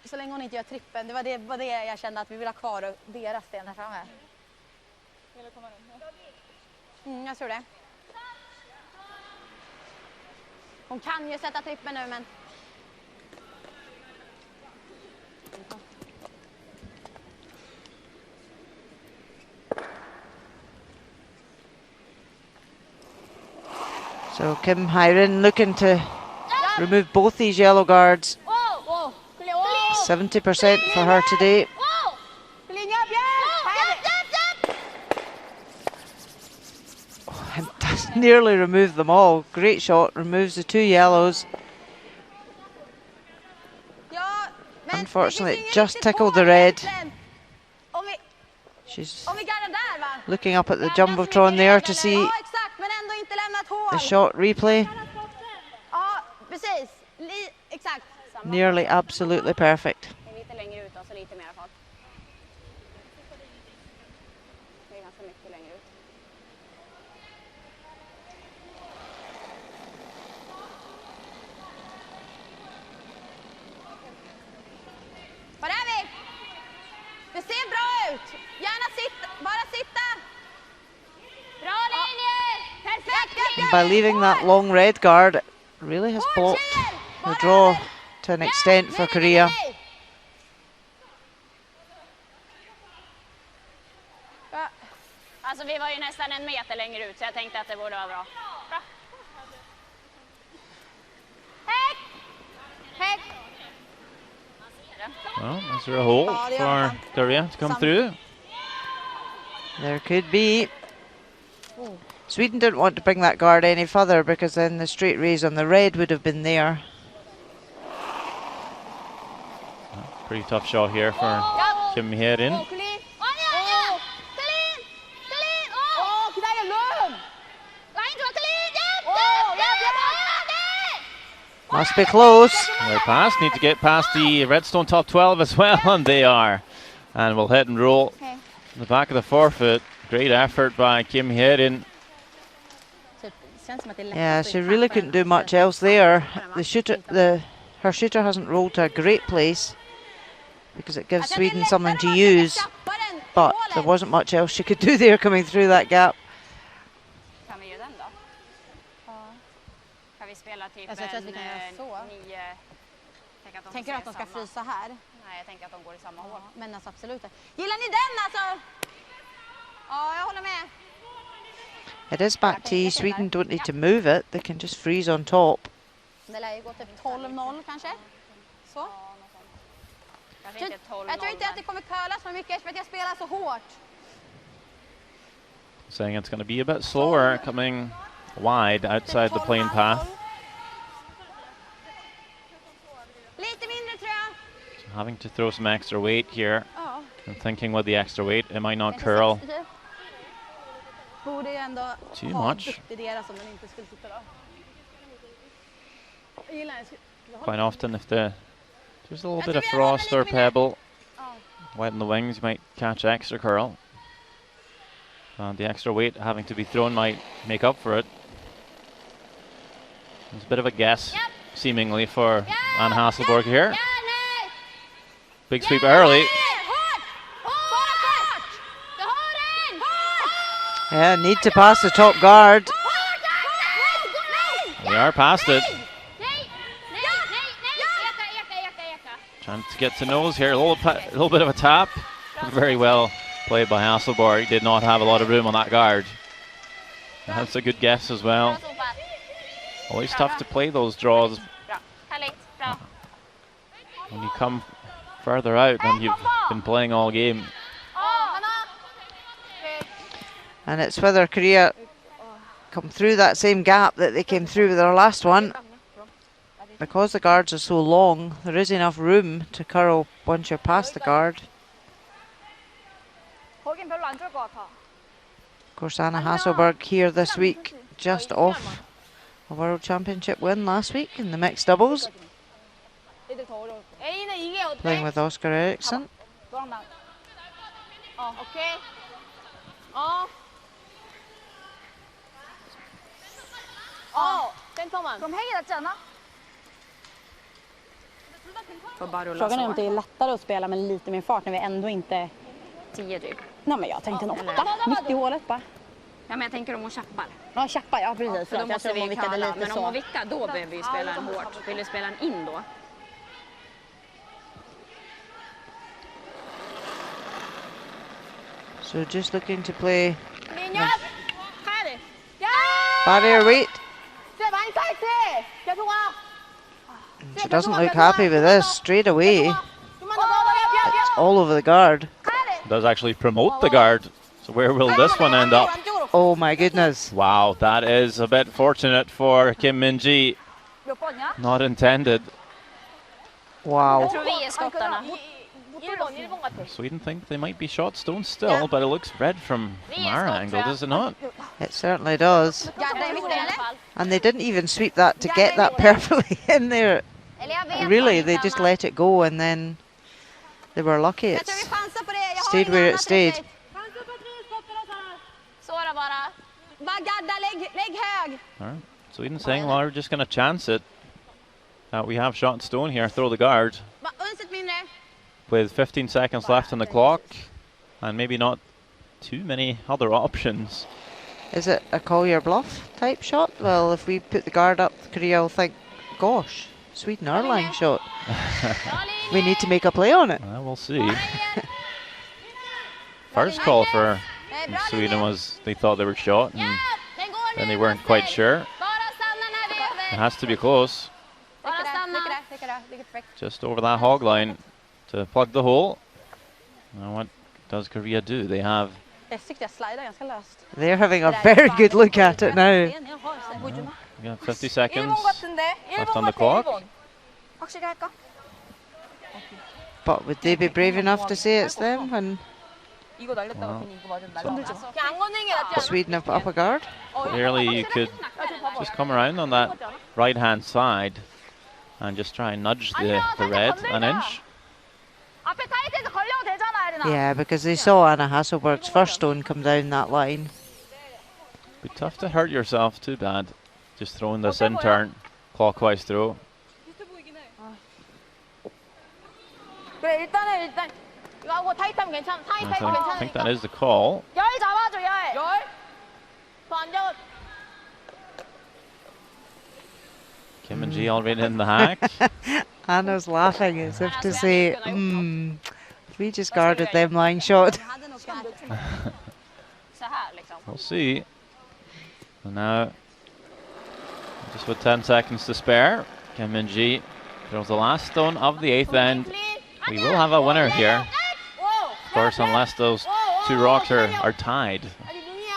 så länge hon inte gör trippen, det var det jag kände att vi vill ha kvar och deras sten här framme. Jag tror det. Hon kan ju sätta trippen nu, men... So Kim Hyren looking to remove both these yellow guards. 70% for her today. Oh, and does nearly remove them all. Great shot, removes the 2 yellows. Unfortunately, it just tickled the red. She's looking up at the Jumbotron there to see the shot replay. Nearly absolutely perfect. Lite längre ut och så lite mer fart. Det är ganska mycket längre ut. Var är vi? Det ser bra ut. Gärna sitta, bara sitta. by leaving that long red guard, it really has blocked the draw to an extent for Korea. Alltså vi var ju nästan en meter längre ut så jag tänkte att det borde vara bra. Bra. Heck! Heck! Well, is there a hole for Korea to come through? There could be. Sweden didn't want to bring that guard any further because then the straight raise on the red would have been there. Pretty tough shot here for Kim Hye-rin. Must be close. They're past, need to get past the Redstone top 12 as well, and they are. And we'll hit and roll in the back of the forefoot. Great effort by Kim Hye-rin. Yeah, she really couldn't do much else there. The shooter, her shooter hasn't rolled to a great place because it gives Sweden something to use, but there wasn't much else she could do there coming through that gap. Jag tror att vi kan göra så. Tänker du att de ska frysa här? Nej, jag tänker att de går i samma hål. Men alltså absolut. Gillar ni den alltså? Ja, jag håller med. It is back tee. Sweden don't need to move it. They can just freeze on top. Det lär ju gå typ 12-0 kanske. Så. Jag tror inte att det kommer curlas för mycket för att jag spelar så hårt. Saying it's going to be a bit slower coming wide outside the plane path. Lite mindre tror jag. So having to throw some extra weight here. And thinking with the extra weight, it might not curl too much. Quite often if there's a little bit of frost or pebble wet in the wings, you might catch extra curl. The extra weight having to be thrown might make up for it. It's a bit of a guess, seemingly, for Anne Hasselborg here. Big sweep early. Yeah, need to pass the top guard. We are past it. Trying to get to nose here, a little bit of a tap. Very well played by Hasselborg. Did not have a lot of room on that guard. That's a good guess as well. Always tough to play those draws when you come further out than you've been playing all game. And it's whether Korea come through that same gap that they came through with their last one. Because the guards are so long, there is enough room to curl once you're past the guard. Of course, Anna Hasselborg here this week, just off a World Championship win last week in the mixed doubles. Playing with Oscar Eriksson. Frågan är om det är lättare att spela med lite mer fart när vi ändå inte 10 typ. Nej men jag tänkte en 8, mitt i hålet bara. Ja men jag tänker om hon chappar. Ja chappar, ja precis. För då måste vi vickade lite men om hon vickar då behöver vi spela en hårt. Vill du spela en in då? So just looking to play barrier weight. She doesn't look happy with this straight away. It's all over the guard. Does actually promote the guard. So where will this one end up? Oh my goodness. Wow, that is a bit fortunate for Kim Min-ji. Not intended. Wow. Sweden think they might be shot stone still, but it looks red from our angle, does it not? It certainly does. And they didn't even sweep that to get that perfectly in there. Really, they just let it go and then they were lucky it stayed where it stayed. Alright, Sweden saying, well, we're just going to chance it. We have shot stone here, throw the guard. With 15 seconds left on the clock and maybe not too many other options. Is it a call your bluff type shot? Well, if we put the guard up, Korea will think, gosh, Sweden are lying shot. We need to make a play on it. Well, we'll see. First call for Sweden was they thought they were shot, and then they weren't quite sure. It has to be close. Just over that hog line to plug the hole. Now what does Korea do? They have... They're having a very good look at it now. We got 50 seconds left on the clock. But would they be brave enough to say it's them when Sweden have put up a guard? Clearly you could just come around on that right hand side and just try and nudge the red an inch. Yeah, because they saw Anna Hasselberg's first stone come down that line. Be tough to hurt yourself too bad. Just throwing this in turn, clockwise throw. I think that is the call. Kim and Ji already in the hack. Anna's laughing as if to say, if we just guarded them lying shot. We'll see. And now, just with 10 seconds to spare, Kim and Ji throws the last stone of the 8th end. We will have a winner here. Of course, unless those two rocks are tied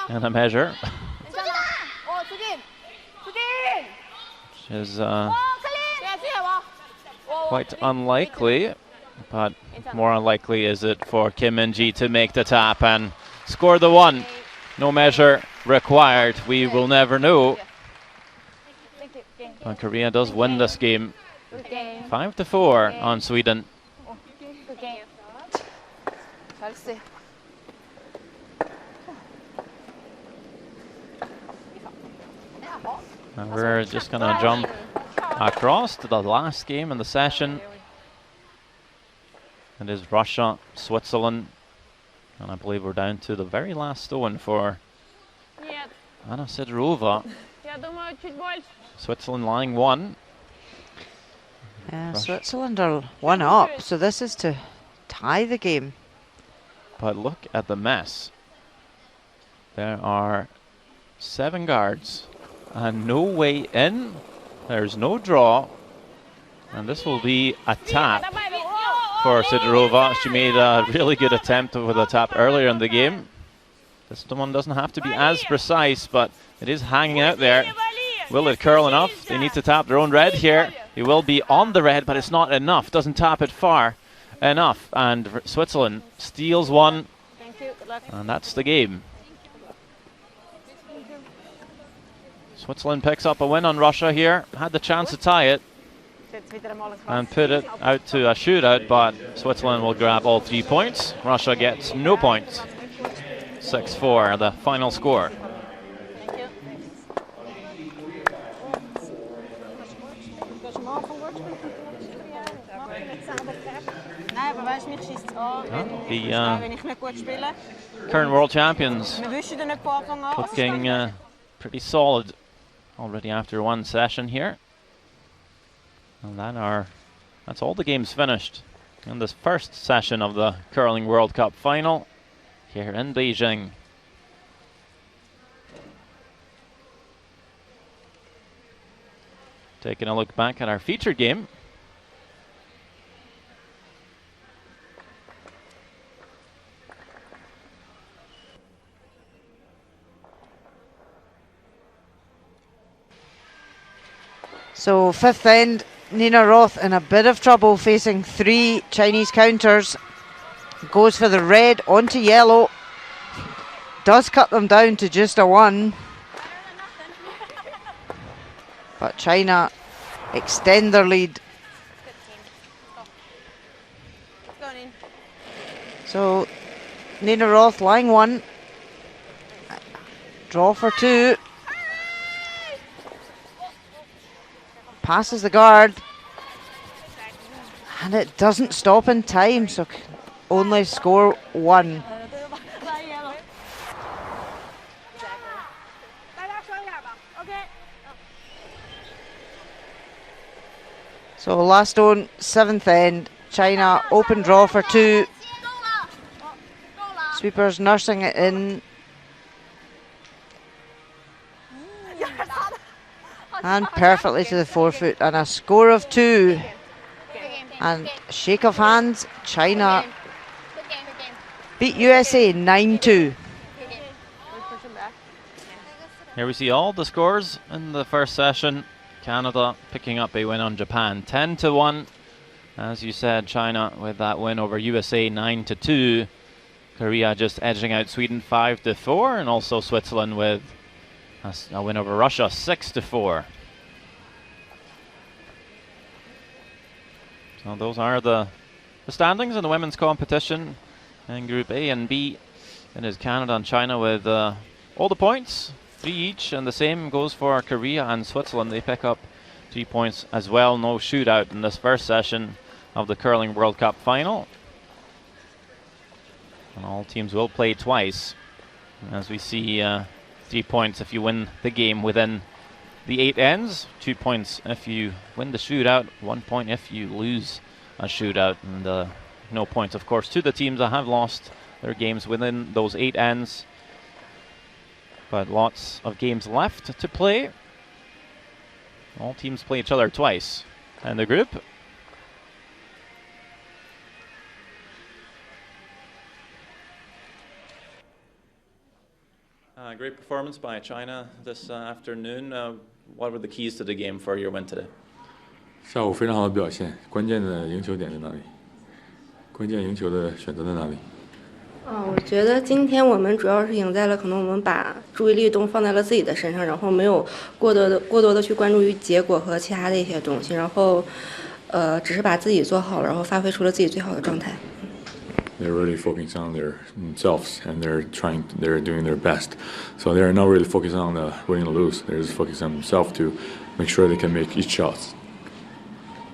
in a measure. Which is quite unlikely, but more unlikely is it for Kim and Ji to make the tap and score the one. No measure required. We will never know. But Korea does win this game 5-4 on Sweden. And we're just going to jump across to the last game in the session. It is Russia, Switzerland. And I believe we're down to the very last stone for Anna Sidorova. Switzerland lying 1. Switzerland are 1 up, so this is to tie the game. But look at the mess. There are 7 guards and no way in. There's no draw. And this will be a tap for Sidorova. She made a really good attempt with a tap earlier in the game. This one doesn't have to be as precise, but it is hanging out there. Will it curl enough? They need to tap their own red here. It will be on the red, but it's not enough. Doesn't tap it far enough. And Switzerland steals one. And that's the game. Switzerland picks up a win on Russia here. Had the chance to tie it and put it out to a shootout, but Switzerland will grab all 3 points. Russia gets no points. 6-4, the final score. The current world champions looking pretty solid already after one session here. And that's all the games finished in this first session of the Curling World Cup final here in Beijing. Taking a look back at our featured game. So 5th end, Nina Roth in a bit of trouble facing 3 Chinese counters. Goes for the red onto yellow. Does cut them down to just a 1. But China extend their lead. So Nina Roth lying 1. Draw for 2. Passes the guard, and it doesn't stop in time, so only score 1. So last on, 7th end, China open draw for 2. Sweepers nursing it in. And perfectly to the forefoot, and a score of 2. And shake of hands, China beat USA 9-2. Here we see all the scores in the first session. Canada picking up a win on Japan 10-1. As you said, China with that win over USA 9-2. Korea just edging out Sweden 5-4, and also Switzerland with a win over Russia 6-4. So those are the standings in the women's competition in Group A and B. It is Canada and China with all the points, 3 each, and the same goes for Korea and Switzerland. They pick up 3 points as well. No shootout in this first session of the Curling World Cup final. And all teams will play twice. As we see, 3 points if you win the game within the 8 ends, 2 points if you win the shootout, 1 point if you lose a shootout, and no points, of course, to the teams that have lost their games within those 8 ends. But lots of games left to play. All teams play each other twice in the group. Great performance by China this afternoon. What were the keys to the game for your win today? 下午非常好的表现，关键的赢球点在哪里？关键赢球的选择在哪里？我觉得今天我们主要是赢在了，可能我们把注意力都放在了自己的身上，然后没有过多的去关注于结果和其他的一些东西，然后只是把自己做好了，然后发挥出了自己最好的状态。They're really focusing on themselves, and they're doing their best. So they're not really focusing on the winning or lose. They're just focusing on themselves to make sure they can make each shot.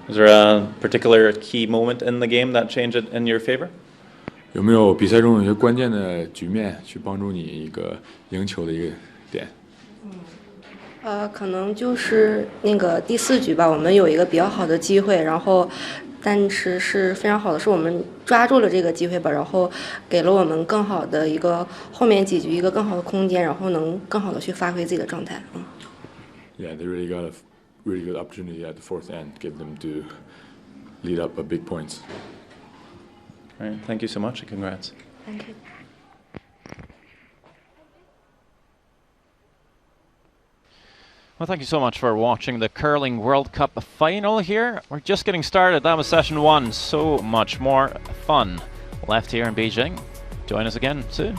Was there a particular key moment in the game that changed it in your favor? 有没有比赛中有些关键的局面去帮助你一个赢球的一个点？可能就是那个第4局吧，我们有一个比较好的机会，然后。但是是非常好的，是我们抓住了这个机会吧，然后给了我们更好的一个后面几局一个更好的空间，然后能更好的去发挥自己的状态。Yeah, they really got a really good opportunity at the 4th end, give them to lead up a big points. All right, thank you so much and congrats. Thank you. Well, thank you so much for watching the Curling World Cup final here. We're just getting started. That was session 1. So much more fun left here in Beijing. Join us again soon.